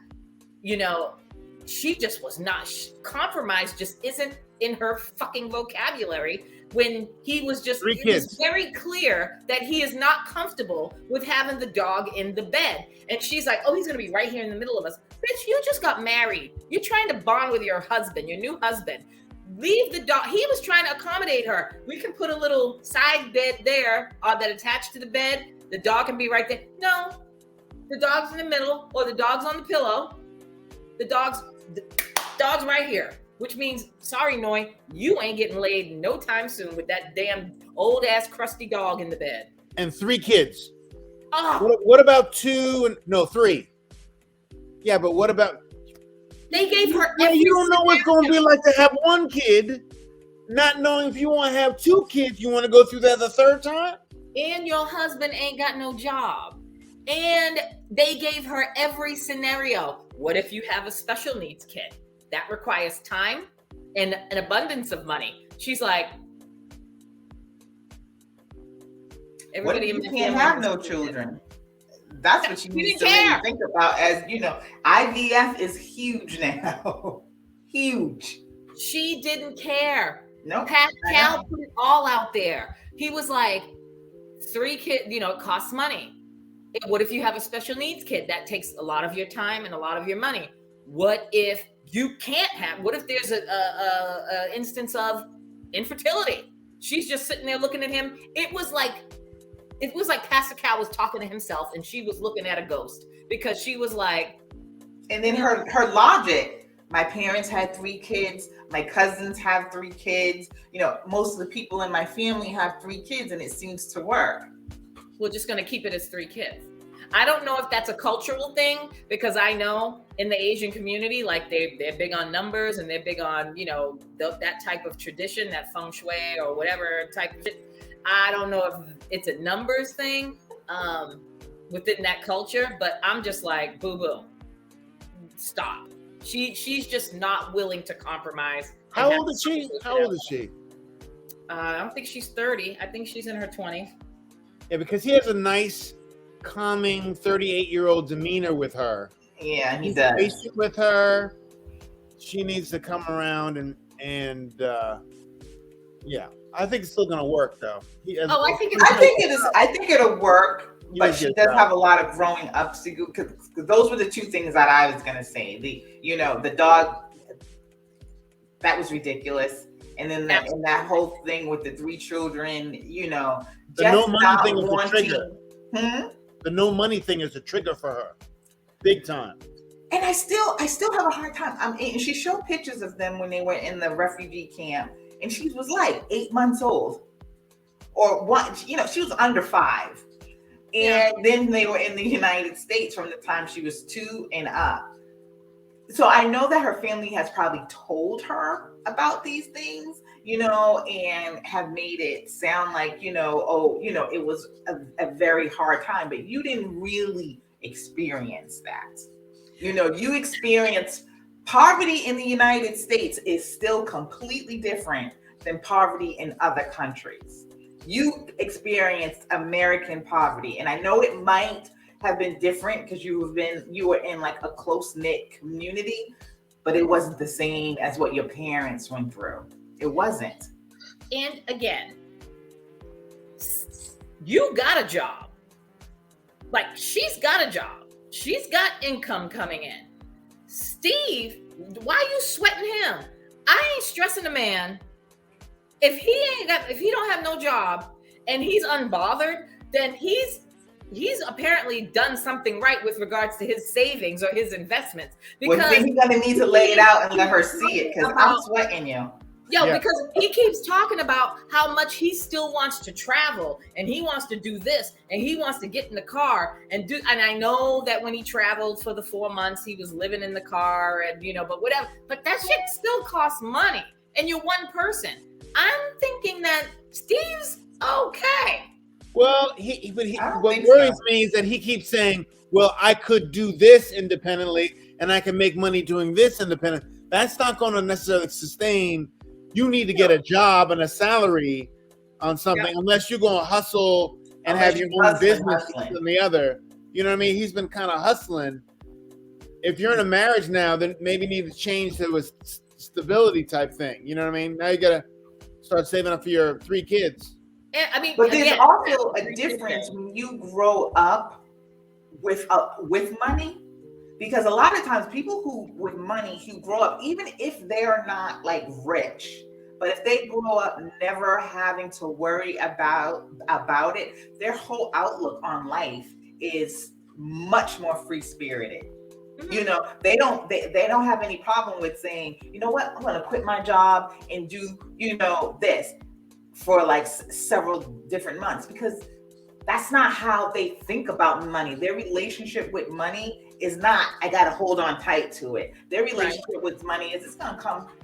She just was not compromised, just isn't in her fucking vocabulary, when he was just it was very clear that he is not comfortable with having the dog in the bed. And she's like, oh, he's gonna be right here in the middle of us. Bitch, you just got married. You're trying to bond with your husband, your new husband. Leave the dog. He was trying to accommodate her. We can put a little side bed there that attached to the bed. The dog can be right there. No, the dog's in the middle, or the dog's on the pillow. The dog's right here, which means, sorry, Noi, you ain't getting laid no time soon with that damn old ass crusty dog in the bed. And 3 kids. Oh. What about 2? No, 3. Yeah, but what about? They gave her. You don't know what's going to be like to have 1 kid, not knowing if you want to have 2 kids. You want to go through that the 3rd time? And your husband ain't got no job. And they gave her every scenario. What if you have a special needs kid? That requires time and an abundance of money. She's like, everybody you can't have no children. That's what you need to really think about. As IVF is huge now. Huge. She didn't care. No. Pascal put it all out there. He was like, 3 kids, it costs money. What if you have a special needs kid? That takes a lot of your time and a lot of your money. What if you can't have? What if there's a instance of infertility? She's just sitting there looking at him. It was like Pascal was talking to himself, and she was looking at a ghost, because she was like. And then her logic. My parents had 3 kids. My cousins have 3 kids. Most of the people in my family have 3 kids, and it seems to work. We're just going to keep it as 3 kids. I don't know if that's a cultural thing, because I know in the Asian community, they're big on numbers, and they're big on, that type of tradition, that feng shui or whatever type of shit. I don't know if it's a numbers thing within that culture, but I'm just like, boo-boo, stop. She's just not willing to compromise. How old is she? I don't think she's 30. I think she's in her 20s. Yeah, because he has a nice, calming 38-year-old demeanor with her. Yeah, he does. Patient with her. She needs to come around and Yeah, I think it's still gonna work though. Oh, I think it's I think it is. I think it'll work, but she does have a lot of growing up to do. Because those were the two things that I was gonna say. The dog, that was ridiculous, and then and that whole thing with the 3 children. The Just no money not thing is a wanting. trigger. The no money thing is a trigger for her, big time. And I still have a hard time. And she showed pictures of them when they were in the refugee camp, and she was like 8 months old, or one. She was under 5, and then they were in the United States from the time she was 2 and up. So I know that her family has probably told her about these things, and have made it sound like, it was a very hard time, but you didn't really experience that. You experience poverty in the United States is still completely different than poverty in other countries. You experienced American poverty, and I know it might have been different because you were in like a close-knit community, but it wasn't the same as what your parents went through. It wasn't. And again, you got a job. Like, she's got a job. She's got income coming in. Steve, why are you sweating him? I ain't stressing a man. If he don't have no job and he's unbothered, then he's apparently done something right with regards to his savings or his investments. Because then he's gonna need to lay it out and let her see it, because I'm sweating you. Because he keeps talking about how much he still wants to travel, and he wants to do this, and he wants to get in the car and do. And I know that when he traveled for the 4 months, he was living in the car, and but whatever. But that shit still costs money, and you're one person. I'm thinking that Steve's okay. Well, what worries me is that he keeps saying, "Well, I could do this independently, and I can make money doing this independent." That's not going to necessarily sustain. You need to get a job and a salary on something, unless you're going to hustle and have your own business and the other. You know what I mean? He's been kind of hustling. If you're in a marriage now, then maybe you need to change to a stability type thing. You know what I mean? Now you got to start saving up for your 3 kids. But there's also a difference when you grow up with money, because a lot of times people who with money who grow up, even if they're not like rich, but if they grow up never having to worry about it, their whole outlook on life is much more free spirited. They don't have any problem with saying, you know what, I'm going to quit my job and do this for like several different months, because that's not how they think about money. Their relationship with money is not, I got to hold on tight to it. Their relationship with money is, it's going to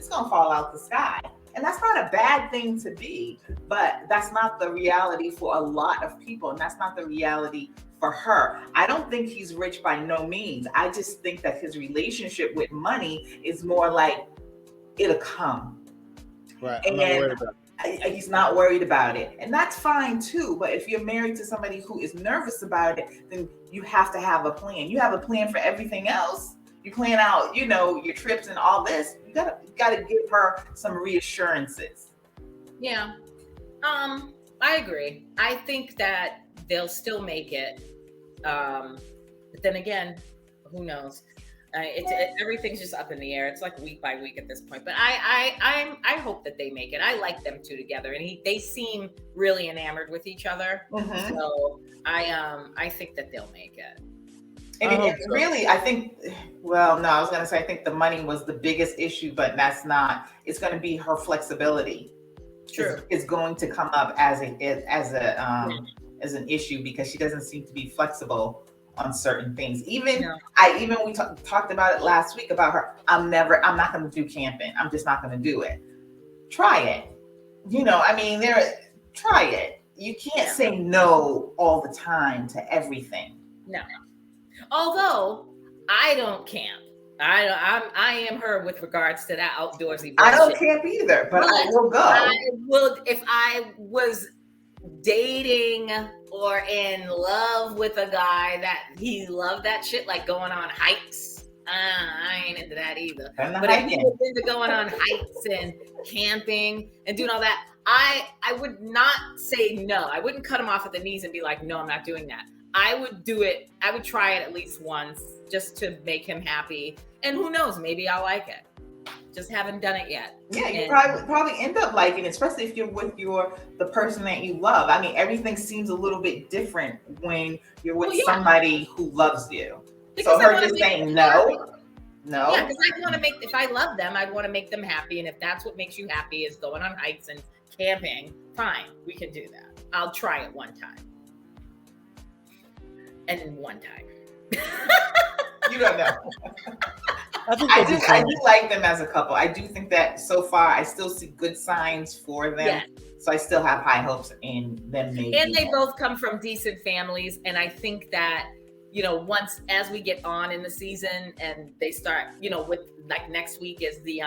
fall out the sky. And that's not a bad thing to be, but that's not the reality for a lot of people. And that's not the reality for her. I don't think he's rich by no means. I just think that his relationship with money is more like, it'll come. Right. I'm not worried about it. He's not worried about it, and that's fine too. But if you're married to somebody who is nervous about it, then you have to have a plan. You have a plan for everything else. You plan out, your trips and all this. You gotta give her some reassurances. Yeah, I agree. I think that they'll still make it, but then again, who knows? Everything's just up in the air. It's like week by week at this point. But I hope that they make it. I like them two together, and they seem really enamored with each other. Mm-hmm. So I think that they'll make it. And really, I think. Well, no, I was going to say I think the money was the biggest issue, but that's not. It's going to be her flexibility. True. Is going to come up as an issue, because she doesn't seem to be flexible on certain things. We talked about it last week about her. I'm not going to do camping. I'm just not going to do it. Try it. Try it. You can't say no all the time to everything. No. Although I don't camp. I am her with regards to that outdoorsy bullshit. I don't camp either, but I will go. I will if I was dating or in love with a guy that he loved that shit, like going on hikes. I ain't into that either. But if he was into going on hikes and camping and doing all that, I would not say no. I wouldn't cut him off at the knees and be like, no, I'm not doing that. I would do it. I would try it at least once just to make him happy. And who knows, maybe I'll like it. Just haven't done it yet. Yeah, you probably end up liking it, especially if you're with the person that you love. I mean, everything seems a little bit different when you're with somebody who loves you. Because so her just saying no. Yeah, because I want to make, if I love them, I want to make them happy. And if that's what makes you happy is going on hikes and camping, fine, we can do that. I'll try it one time. And one time. You don't know. I do like them as a couple. I do think that so far I still see good signs for them. Yes. So I still have high hopes in them. Maybe. And they both come from decent families. And I think that, you know, once as we get on in the season and they start, you know, with like next week is the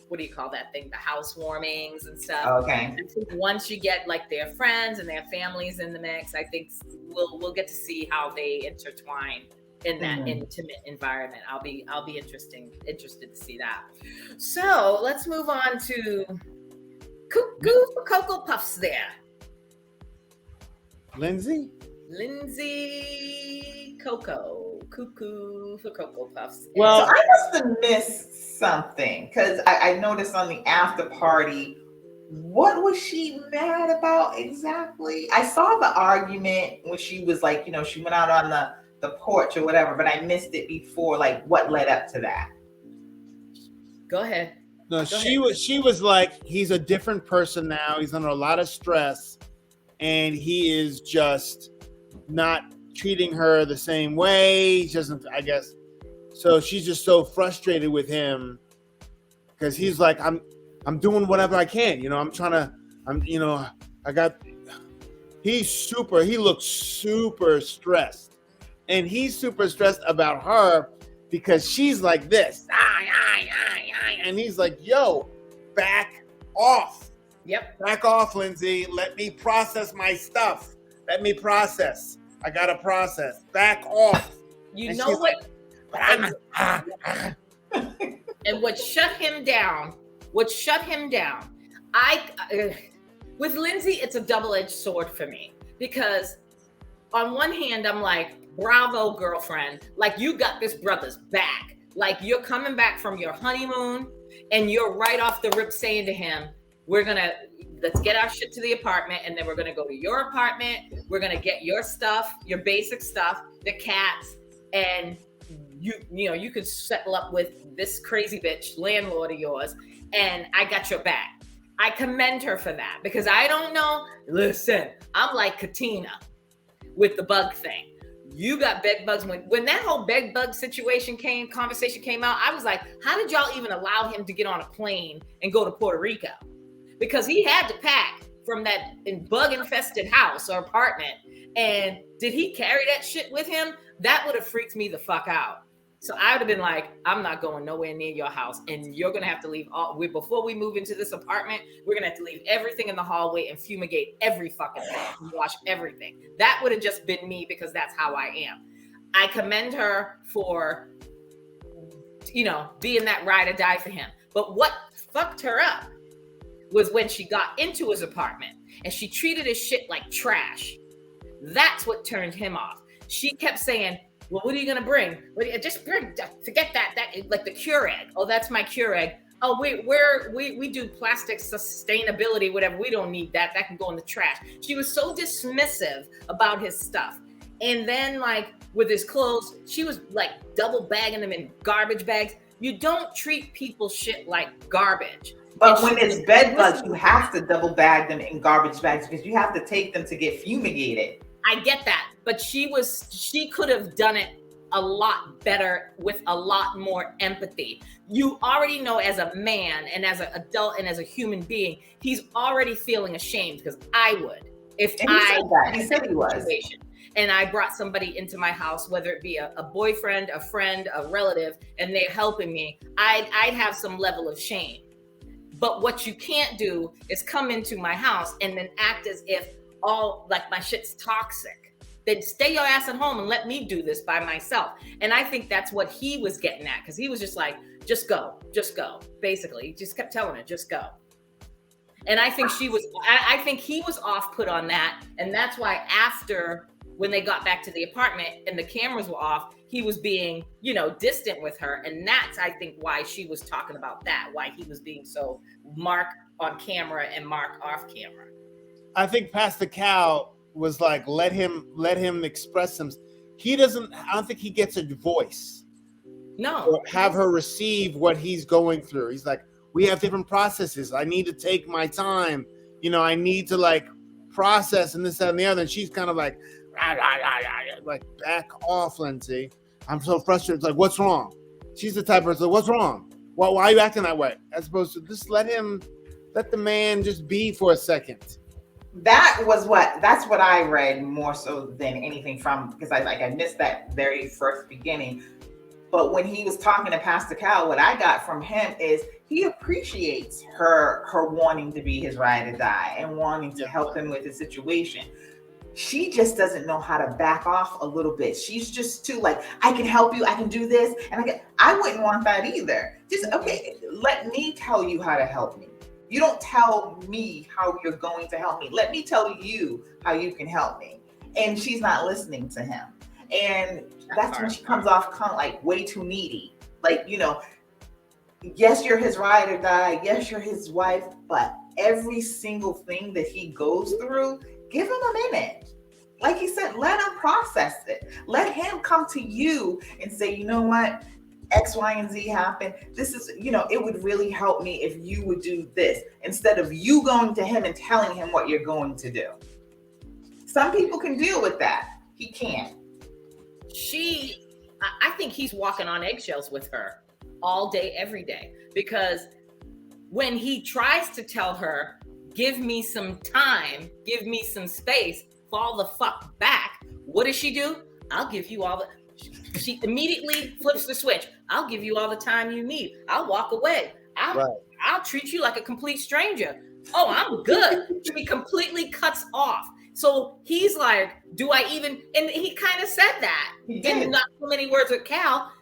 what do you call that thing? The housewarmings and stuff. Okay. I think once you get like their friends and their families in the mix, I think we'll get to see how they intertwine in that intimate environment. I'll be interested to see that. So let's move on to Cuckoo for Cocoa Puffs there. Lindsay Coco. Cuckoo for Cocoa Puffs. Well, so I must have missed something because I noticed on the after party, what was she mad about exactly? I saw the argument when she was like, you know, she went out on the porch or whatever, but I missed it before, like what led up to that. Go ahead. No, she was like, he's a different person now. He's under a lot of stress and he is just not treating her the same way. He doesn't, I guess. So she's just so frustrated with him because he's like, I'm doing whatever I can. You know, he looks super stressed. And he's super stressed about her because she's like this. And he's like, yo, back off. Yep. Back off, Lindsay. Let me process my stuff. Let me process. I got to process. Back off. You know what? Like, and what shut him down, with Lindsay, it's a double-edged sword for me. Because on one hand, I'm like, bravo, girlfriend. Like, you got this brother's back. Like, you're coming back from your honeymoon and you're right off the rip saying to him, let's get our shit to the apartment and then we're going to go to your apartment. We're going to get your stuff, your basic stuff, the cats, and you could settle up with this crazy bitch landlord of yours and I got your back. I commend her for that because I don't know. Listen, I'm like Katina with the bug thing. You got bed bugs. When that whole bed bug conversation came out, I was like, how did y'all even allow him to get on a plane and go to Puerto Rico? Because he had to pack from that bug infested house or apartment. And did he carry that shit with him? That would have freaked me the fuck out. So I would have been like, I'm not going nowhere near your house. And you're going to have to leave before we move into this apartment, we're going to have to leave everything in the hallway and fumigate every fucking thing and wash everything. That would have just been me because that's how I am. I commend her for, being that ride or die for him. But what fucked her up was when she got into his apartment and she treated his shit like trash. That's what turned him off. She kept saying, well, what are you going to bring? Just bring, forget that, like the Keurig. Oh, that's my Keurig. Oh, we do plastic sustainability, whatever. We don't need that. That can go in the trash. She was so dismissive about his stuff. And then like with his clothes, she was like double bagging them in garbage bags. You don't treat people's shit like garbage. But when it's bed bugs, you have to double bag them in garbage bags because you have to take them to get fumigated. I get that, but she could have done it a lot better with a lot more empathy. You already know as a man and as an adult and as a human being, he's already feeling ashamed because I would if he said he was. And I brought somebody into my house, whether it be a boyfriend, a friend, a relative, and they're helping me, I'd have some level of shame. But what you can't do is come into my house and then act as if all like my shit's toxic. Then stay your ass at home and let me do this by myself. And I think that's what he was getting at because he was just like, just go. Basically, he just kept telling her, just go. And I think I think he was off put on that. And that's why after, when they got back to the apartment and the cameras were off, he was being, distant with her. And that's, I think, why she was talking about that, why he was being so Mark on camera and Mark off camera. I think Pastor Cal was like, let him express himself. I don't think he gets a voice. No. Or have her receive what he's going through. He's like, we have different processes. I need to take my time. I need to like process and this, that, and the other. And she's kind of like back off, Lindsay. I'm so frustrated. It's like, what's wrong? She's the type of person, what's wrong? Why are you acting that way? As opposed to just let the man just be for a second. That's what I read more so than anything from, because I missed that very first beginning. But when he was talking to Pastor Cal, what I got from him is he appreciates her wanting to be his ride or die and wanting to help him with the situation. She just doesn't know how to back off a little bit. She's just too like, I can help you, I can do this, and I wouldn't want that either. Just, okay, let me tell you how to help me. You don't tell me how you're going to help me. Let me tell you how you can help me. And she's not listening to him. And that's when she comes off kind of like way too needy. Like, yes, you're his ride or die. Yes, you're his wife. But every single thing that he goes through, give him a minute. Like he said, let him process it. Let him come to you and say, you know what? X, Y, and Z happened. This is, it would really help me if you would do this instead of you going to him and telling him what you're going to do. Some people can deal with that. He can't. I think he's walking on eggshells with her all day, every day, because when he tries to tell her, give me some time, give me some space, fall the fuck back, what does she do? I'll give you all she immediately flips the switch. I'll give you all the time you need. I'll walk away. I'll treat you like a complete stranger. Oh, I'm good. She completely cuts off. So he's like, do I even, and he kind of said that in not so many words with Cal,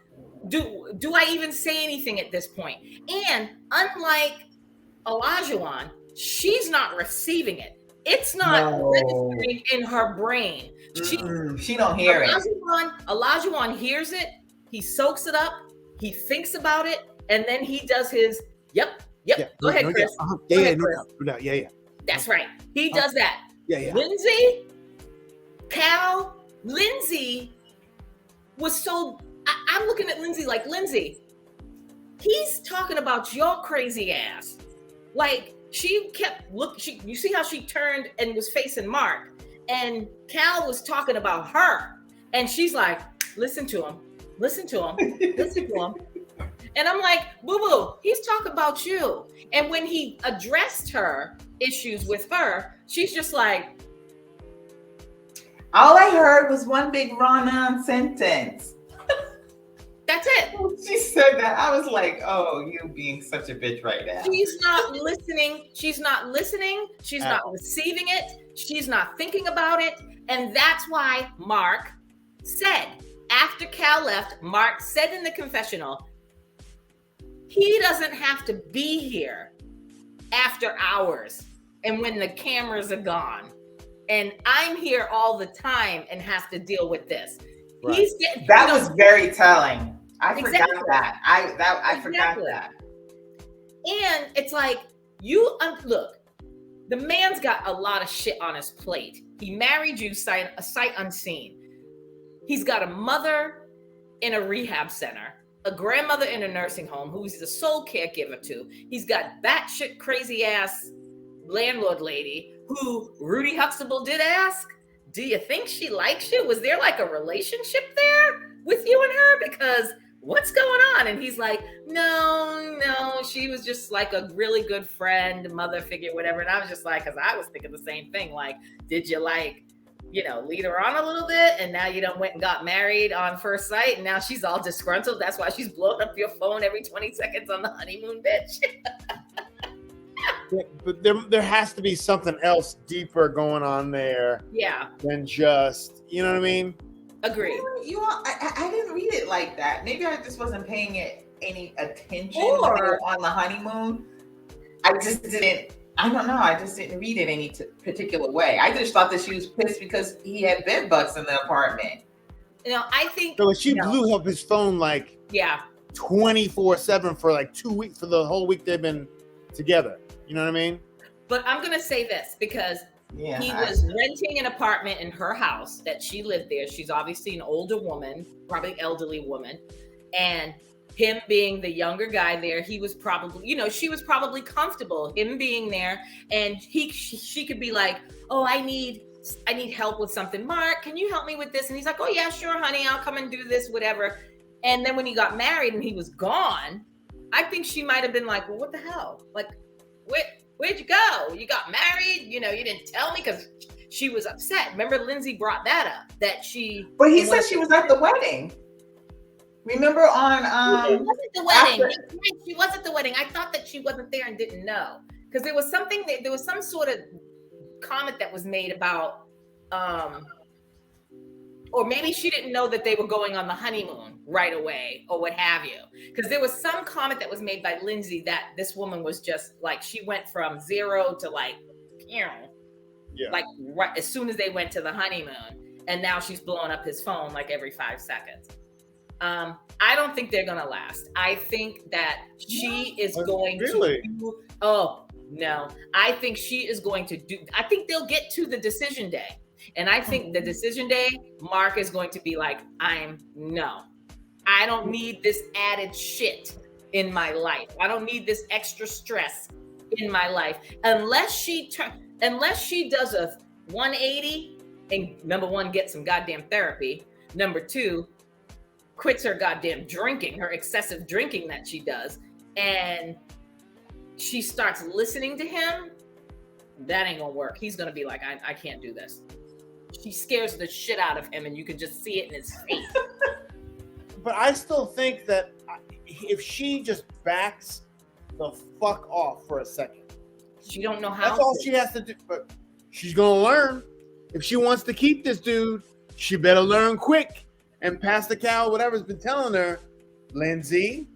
do I even say anything at this point? And unlike Olajuwon, she's not receiving it. It's not registering in her brain. She don't hear it. Olajuwon hears it. He soaks it up. He thinks about it. And then he does his, yep. Go ahead, Chris. Yeah. That's right. He does that. Yeah. Lindsay was so, I'm looking at Lindsay like, Lindsay, he's talking about your crazy ass. Like, she kept looking, you see how she turned and was facing Mark, and Cal was talking about her, and she's like, listen to him. And I'm like, boo-boo, he's talking about you. And when he addressed her issues with her, she's just like, all I heard was one big run-on sentence. That's it. She said that. I was like, oh, you being such a bitch right now. She's not listening. She's not receiving it. She's not thinking about it. And that's why Mark said, after Cal left, Mark said in the confessional, he doesn't have to be here after hours and when the cameras are gone. And I'm here all the time and have to deal with this. Right. That was very telling. I forgot that. I forgot that. And it's like, look, the man's got a lot of shit on his plate. He married you sight unseen. He's got a mother in a rehab center, a grandmother in a nursing home who he's the sole caregiver to. He's got batshit crazy ass landlord lady who Rudy Huxtable did ask, do you think she likes you? Was there like a relationship there with you and her? Because what's going on? And he's like, no, she was just like a really good friend, mother figure, whatever. And I was just like, because I was thinking the same thing. Like, did you lead her on a little bit, and now you done went and got married on first sight, and now she's all disgruntled. That's why she's blowing up your phone every 20 seconds on the honeymoon, bitch. Yeah, but there has to be something else deeper going on there. Yeah. Than just, you know what I mean? Agreed. I didn't read it like that. Maybe I just wasn't paying it any attention on the honeymoon. I just didn't I don't know. I just didn't read it any particular way. I just thought that she was pissed because he had bed bugs in the apartment. I think So she blew up his phone like 24/7 for like 2 weeks, for the whole week they've been together. You know what I mean? But I'm gonna say this because he was renting an apartment in her house that she lived there. She's obviously an older woman, probably elderly woman, and him being the younger guy there, he was probably, she was probably comfortable him being there, and she could be like, oh, I need help with something. Mark, can you help me with this? And he's like, oh yeah, sure, honey, I'll come and do this, whatever. And then when he got married and he was gone, I think she might have been like, well, what the hell? Like, where'd you go? You got married? You didn't tell me, because she was upset. Remember, Lindsay brought that up, that she. But he said she was at the wedding. Remember on She wasn't the wedding. She was at the wedding. I thought that she wasn't there and didn't know, because there was some sort of comment that was made about, or maybe she didn't know that they were going on the honeymoon right away, or what have you. Because there was some comment that was made by Lindsay that this woman was just like, she went from 0 to like right as soon as they went to the honeymoon, and now she's blowing up his phone like every 5 seconds. I don't think they're gonna last. I think that she is going to do, I think she is going to do, I think they'll get to the decision day. And I think the decision day, Mark is going to be like, I don't need this added shit in my life. I don't need this extra stress in my life. Unless she does a 180 and, number one, get some goddamn therapy. Number two, quits her goddamn drinking, her excessive drinking that she does, and she starts listening to him. That ain't gonna work. He's gonna be like, I can't do this. She scares the shit out of him, and you can just see it in his face. But I still think that if she just backs the fuck off for a second, she don't know how. That's all she has to do. But she's gonna learn. If she wants to keep this dude, she better learn quick. And Pastor Cal, whatever's been telling her, Lindsay,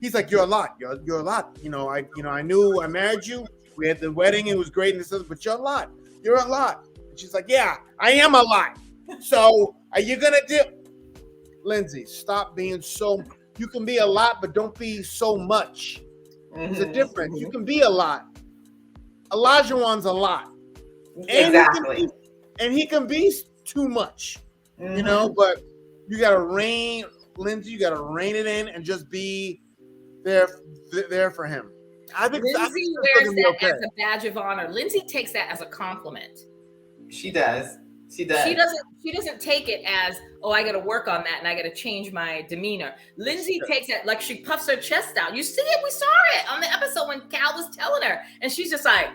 he's like, you're a lot. You're a lot. I knew I married you. We had the wedding. It was great and this, but you're a lot. You're a lot. And she's like, yeah, I am a lot. So are you gonna do? Lindsay, stop being so. You can be a lot, but don't be so much. There's a difference. You can be a lot. Elijah one's a lot. Exactly. And he can be too much. But you gotta rein, Lindsay. You gotta rein it in and just be there for him. I think Lindsay wears that as a badge of honor. Lindsay takes that as a compliment. She does. She doesn't take it as, oh, I got to work on that and I got to change my demeanor. Lindsay takes it like she puffs her chest out. You see it? We saw it on the episode when Cal was telling her, and she's just like.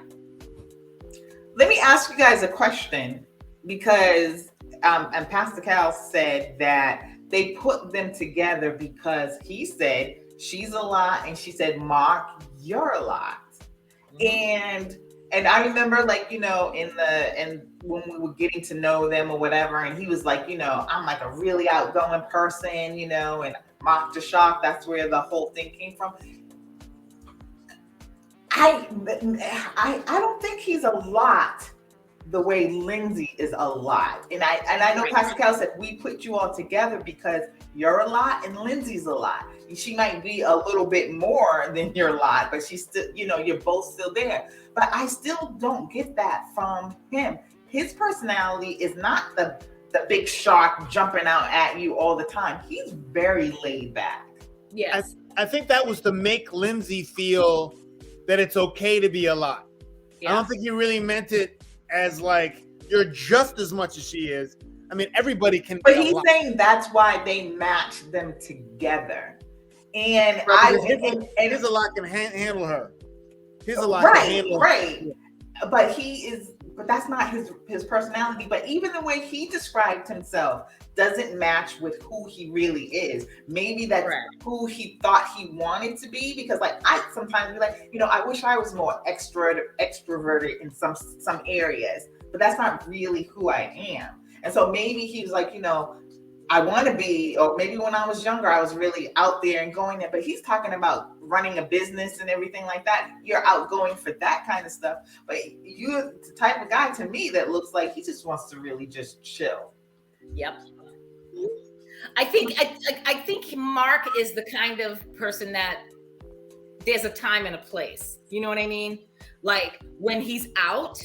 Let me ask you guys a question, because and Pastor Cal said that they put them together because he said she's a lot and she said, Mark, you're a lot. And I remember, like, and when we were getting to know them or whatever, and he was like, I'm like a really outgoing person, and Mark the Shock, that's where the whole thing came from. I don't think he's a lot the way Lindsay is a lot. And I know Pastor Cal said we put you all together because you're a lot and Lindsay's a lot. She might be a little bit more than your lot, but she's still, you're both still there. But I still don't get that from him. His personality is not the big shark jumping out at you all the time. He's very laid back. Yes. I think that was to make Lindsay feel that it's okay to be a lot. Yeah. I don't think he really meant it as like, you're just as much as she is. I mean, everybody can. But he's saying that's why they match them together. And his a lot can handle her. His a lot can handle her. But that's not his personality. But even the way he described himself doesn't match with who he really is. Maybe that's who he thought he wanted to be. Because like I sometimes be like, I wish I was more extroverted in some areas, but that's not really who I am. And so maybe he was like, I want to be, or maybe when I was younger, I was really out there and going there. But he's talking about running a business and everything like that. You're outgoing for that kind of stuff. But you're the type of guy to me that looks like he just wants to really just chill. Yep. I think Mark is the kind of person that there's a time and a place. You know what I mean? Like when he's out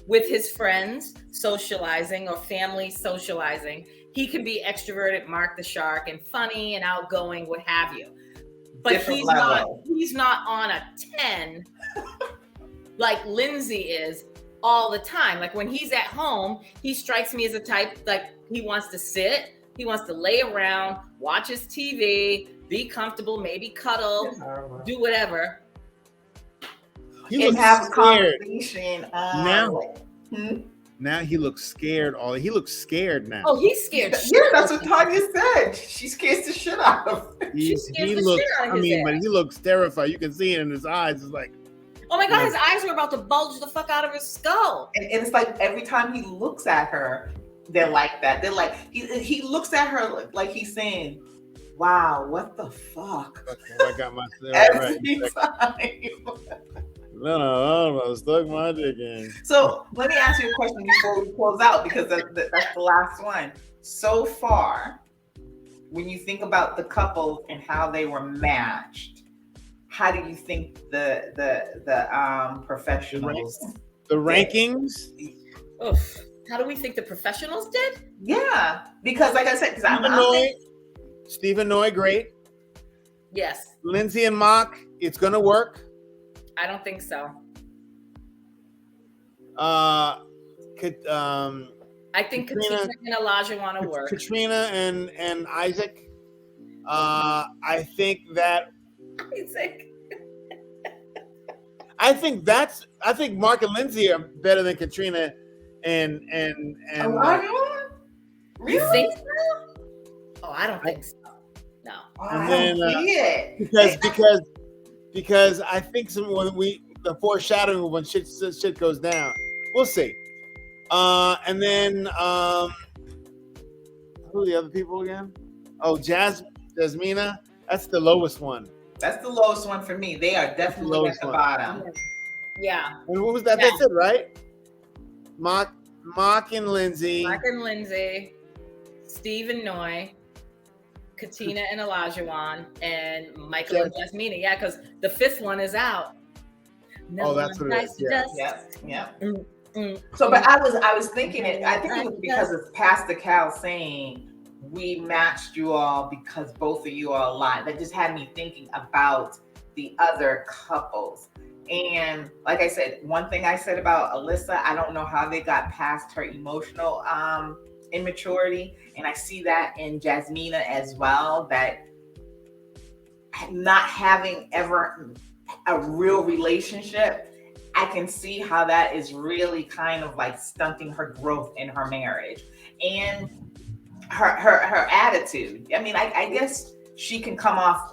with his friends socializing or family socializing, he can be extroverted, Mark the Shark, and funny and outgoing, what have you. But he's not on a 10 like Lindsay is all the time. Like when he's at home, he strikes me as a type like he wants to sit, he wants to lay around, watch his TV, be comfortable, maybe cuddle, do whatever. He and have a conversation. Now he looks scared. He looks scared now. Oh, he's scared. Yeah, that's what Tanya said. She scares the shit out of him. He looks. I mean, but he looks terrified. You can see it in his eyes. It's like, oh my God, his eyes were about to bulge the fuck out of his skull. And it's like every time he looks at her, they're like that. They're like he looks at her like he's saying, "Wow, what the fuck?" Okay, I got myself every time. No, I stuck my dick in. So let me ask you a question before we close out, because that's the last one. So far, when you think about the couples and how they were matched, how do you think the professionals, the rankings? Oof. How do we think the professionals did? Yeah, because like I said, Stephen Noy, great. Yes. Lindsay and Mock, it's gonna work. I don't think so. I think Katrina and Elijah want to work. Katrina and Isaac. I think that. Isaac. I think Mark and Lindsay are better than Katrina and Elijah? Really? You think so? Oh, I don't think so. No. And then because I think the foreshadowing when shit goes down, we'll see. And then who are the other people again? Oh, Jasmina. That's the lowest one. That's the lowest one for me. They are definitely at the bottom. Yeah. And what was that? Yeah. That's it, right? Mock and Lindsay. Steve and Noy. Katina and Elijah, and Michael and Jasmina. Yeah, because the fifth one is out. No, that's what it is. Yeah. So, but I was thinking it. I think it was because of Pastor Cal saying we matched you all because both of you are alive. That just had me thinking about the other couples. And like I said, one thing I said about Alyssa, I don't know how they got past her emotional immaturity, and I see that in Jasmina as well, that not having ever a real relationship, I can see how that is really kind of like stunting her growth in her marriage and her attitude. I mean, I guess she can come off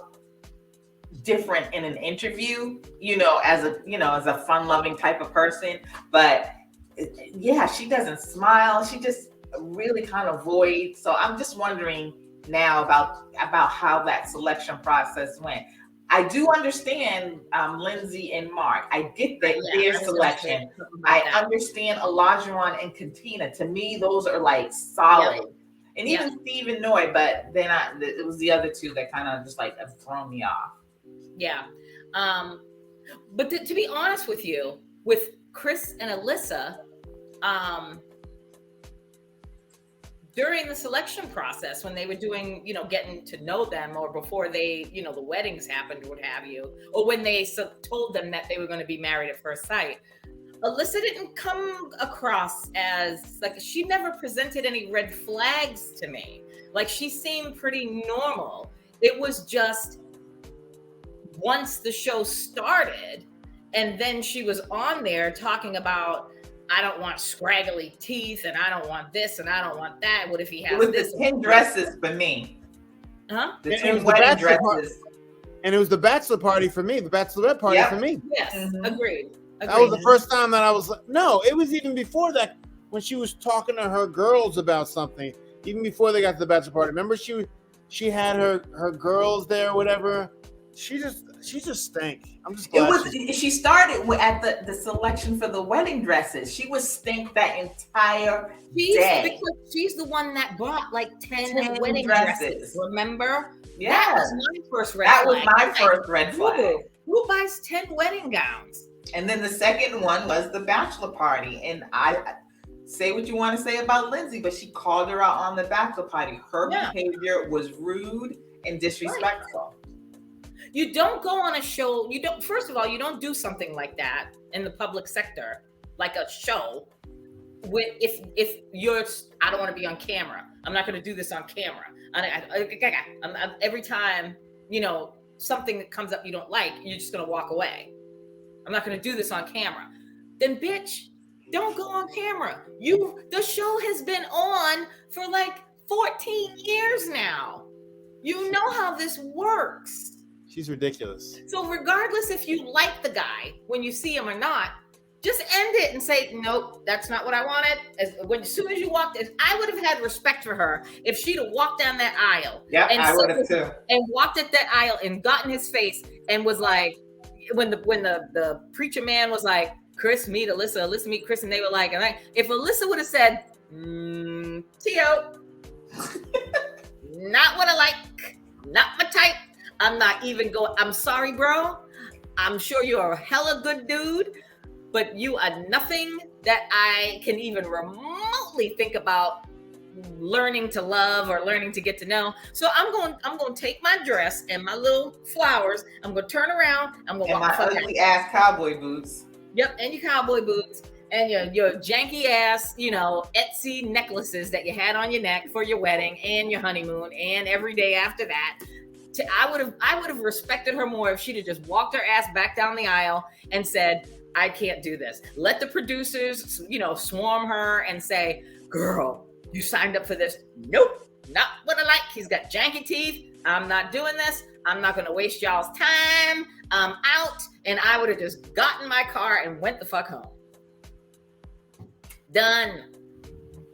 different in an interview, as a fun-loving type of person, but yeah, she doesn't smile. She just really kind of void. So I'm just wondering now about how that selection process went. I do understand Lindsay and Mark. I get that their selection. I understand Elijah and Katina. To me, those are like solid. Yep. And even Steve and Noy, but then it was the other two that kind of just like have thrown me off. Yeah. But to be honest with you, with Chris and Alyssa, during the selection process, when they were doing, getting to know them, or before they, the weddings happened, or what have you, or when they told them that they were going to be married at first sight, Alyssa didn't come across as, like, she never presented any red flags to me. Like, she seemed pretty normal. It was just once the show started, and then she was on there talking about, I don't want scraggly teeth, and I don't want this, and I don't want that. What if he has this? The 10 dresses for me. Huh? The 10 wedding dresses. And it was the bachelor party for me, the bachelorette party for me. Yes, agreed. That was the first time that I was like, no, it was even before that, when she was talking to her girls about something. even before they got to the bachelor party. Remember, she had her girls there, or whatever. She just stank. I'm just glad. She started at the selection for the wedding dresses. She was stink that entire day. Because she's the one that bought like 10 wedding dresses. Remember? Yeah. That was my first red flag. That was my first red flag. Who buys 10 wedding gowns? And then the second one was the bachelor party. And I say what you want to say about Lindsay, but she called her out on the bachelor party. Her behavior was rude and disrespectful. You don't go on a show. First of all, you don't do something like that in the public sector, like a show. If you're, I don't want to be on camera. I'm not going to do this on camera. Every time, something that comes up you don't like, you're just going to walk away. I'm not going to do this on camera. Then, bitch, don't go on camera. The show has been on for like 14 years now. You know how this works. She's ridiculous. So regardless if you like the guy when you see him or not, just end it and say, nope, that's not what I wanted. As soon as you walked in, I would have had respect for her if she'd have walked down that aisle. Yeah, I would have too. And walked at that aisle and got in his face and was like, when the preacher man was like, Chris, meet Alyssa, Alyssa, meet Chris, and they were like, if Alyssa would have said, Tio, not what I like, not my type. I'm not even going, I'm sorry, bro. I'm sure you're a hella good dude, but you are nothing that I can even remotely think about learning to love or learning to get to know. So I'm going to take my dress and my little flowers. I'm going to turn around. I'm going to walk my ugly ass cowboy boots. Yep, and your cowboy boots and your janky ass, Etsy necklaces that you had on your neck for your wedding and your honeymoon and every day after that. I would have respected her more if she'd have just walked her ass back down the aisle and said, I can't do this. Let the producers, swarm her and say, girl, you signed up for this. Nope, not what I like. He's got janky teeth. I'm not doing this. I'm not going to waste y'all's time. I'm out. And I would have just gotten my car and went the fuck home. Done.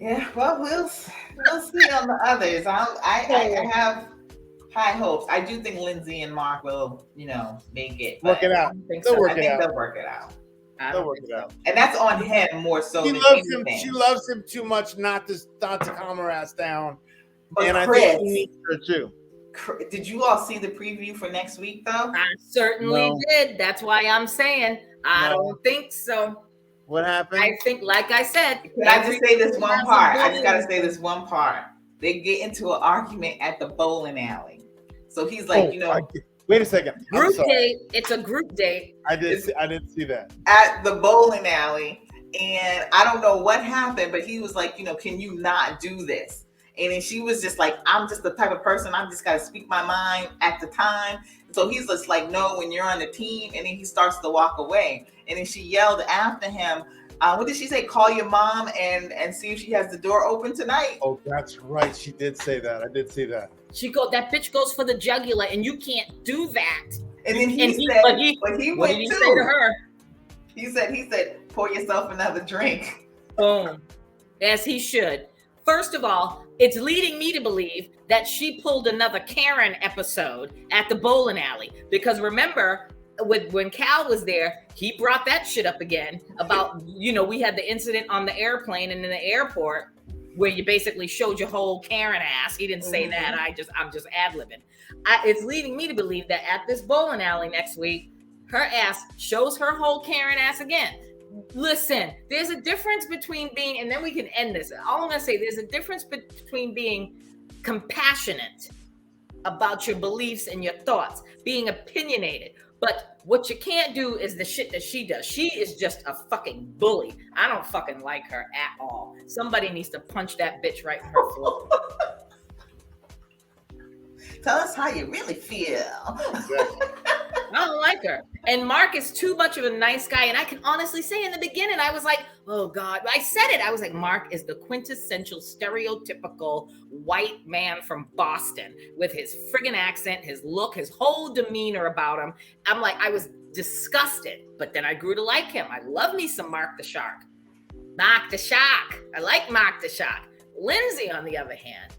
Yeah, well, we'll see on the others. I have high hopes. I do think Lindsay and Mark will, make it. Work it out. They'll work it out. They'll work it out. They'll work it out. And that's on him more so she than loves anything. him. She loves him too much not to calm her ass down. But and Chris, I think he needs her too. Did you all see the preview for next week, though? I certainly did. That's why I'm saying I don't think so. What happened? I think, like I said. Can I just say this one part? I just got to say this one part. They get into an argument at the bowling alley. So he's like, wait a second. Group date. It's a group date. I didn't see that. At the bowling alley. And I don't know what happened, but he was like, can you not do this? And then she was just like, I'm just the type of person, I'm just got to speak my mind at the time. So he's just like, no, when you're on the team. And then he starts to walk away. And then she yelled after him, what did she say? Call your mom and see if she has the door open tonight. Oh, that's right. She did say that. I did see that. That bitch goes for the jugular and you can't do that. And then he said, but he what went did he too. say to her? He said, pour yourself another drink. Boom. As he should. First of all, it's leading me to believe that she pulled another Karen episode at the bowling alley. Because remember, when Cal was there, he brought that shit up again about, we had the incident on the airplane and in the airport where you basically showed your whole Karen ass. He didn't say that. I'm just ad-libbing. It's leading me to believe that at this bowling alley next week, her ass shows her whole Karen ass again. Listen, there's a difference between being, and then we can end this. All I'm going to say, there's a difference between being compassionate about your beliefs and your thoughts, being opinionated. But what you can't do is the shit that she does. She is just a fucking bully. I don't fucking like her at all. Somebody needs to punch that bitch right in her throat. Tell us how you really feel. I don't like her. And Mark is too much of a nice guy. And I can honestly say in the beginning, I was like, oh God. I said it. I was like, Mark is the quintessential stereotypical white man from Boston with his friggin' accent, his look, his whole demeanor about him. I'm like, I was disgusted. But then I grew to like him. I love me some Mark the Shark. Mark the Shark. I like Mark the Shark. Lindsay, on the other hand,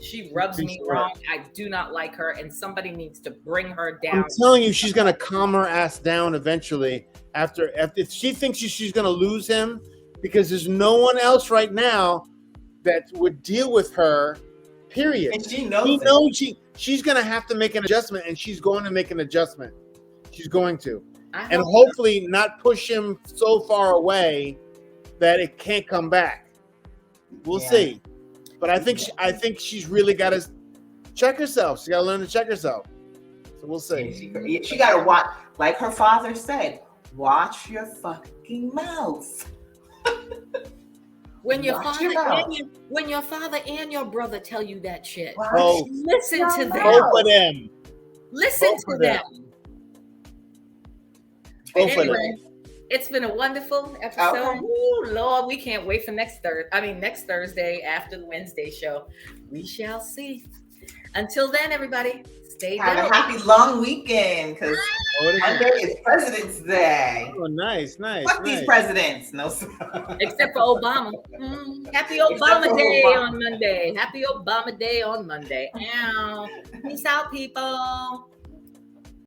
she rubs me wrong. I do not like her, and somebody needs to bring her down. I'm telling you, she's gonna calm her ass down eventually. After if she thinks she's gonna lose him, because there's no one else right now that would deal with her. Period. And she knows. He knows she's gonna have to make an adjustment, and she's going to make an adjustment. She's going to, and hopefully not push him so far away that it can't come back. We'll see. But I think she's really got to check herself. She got to learn to check herself. So we'll see. She got to watch, like her father said, watch your fucking mouth. When your father and your brother tell you that shit, listen to them. Both of them. Listen to them. Anyway, it's been a wonderful episode. Okay. Ooh, Lord, we can't wait for next Thursday after the Wednesday show. We shall see. Until then, everybody, stay Have down. a happy long weekend, because Monday is President's Day. Oh, nice. Fuck these presidents. No, sir. Except for Obama. Happy Obama Day on Monday. Happy Obama Day on Monday. Ow. Peace out, people.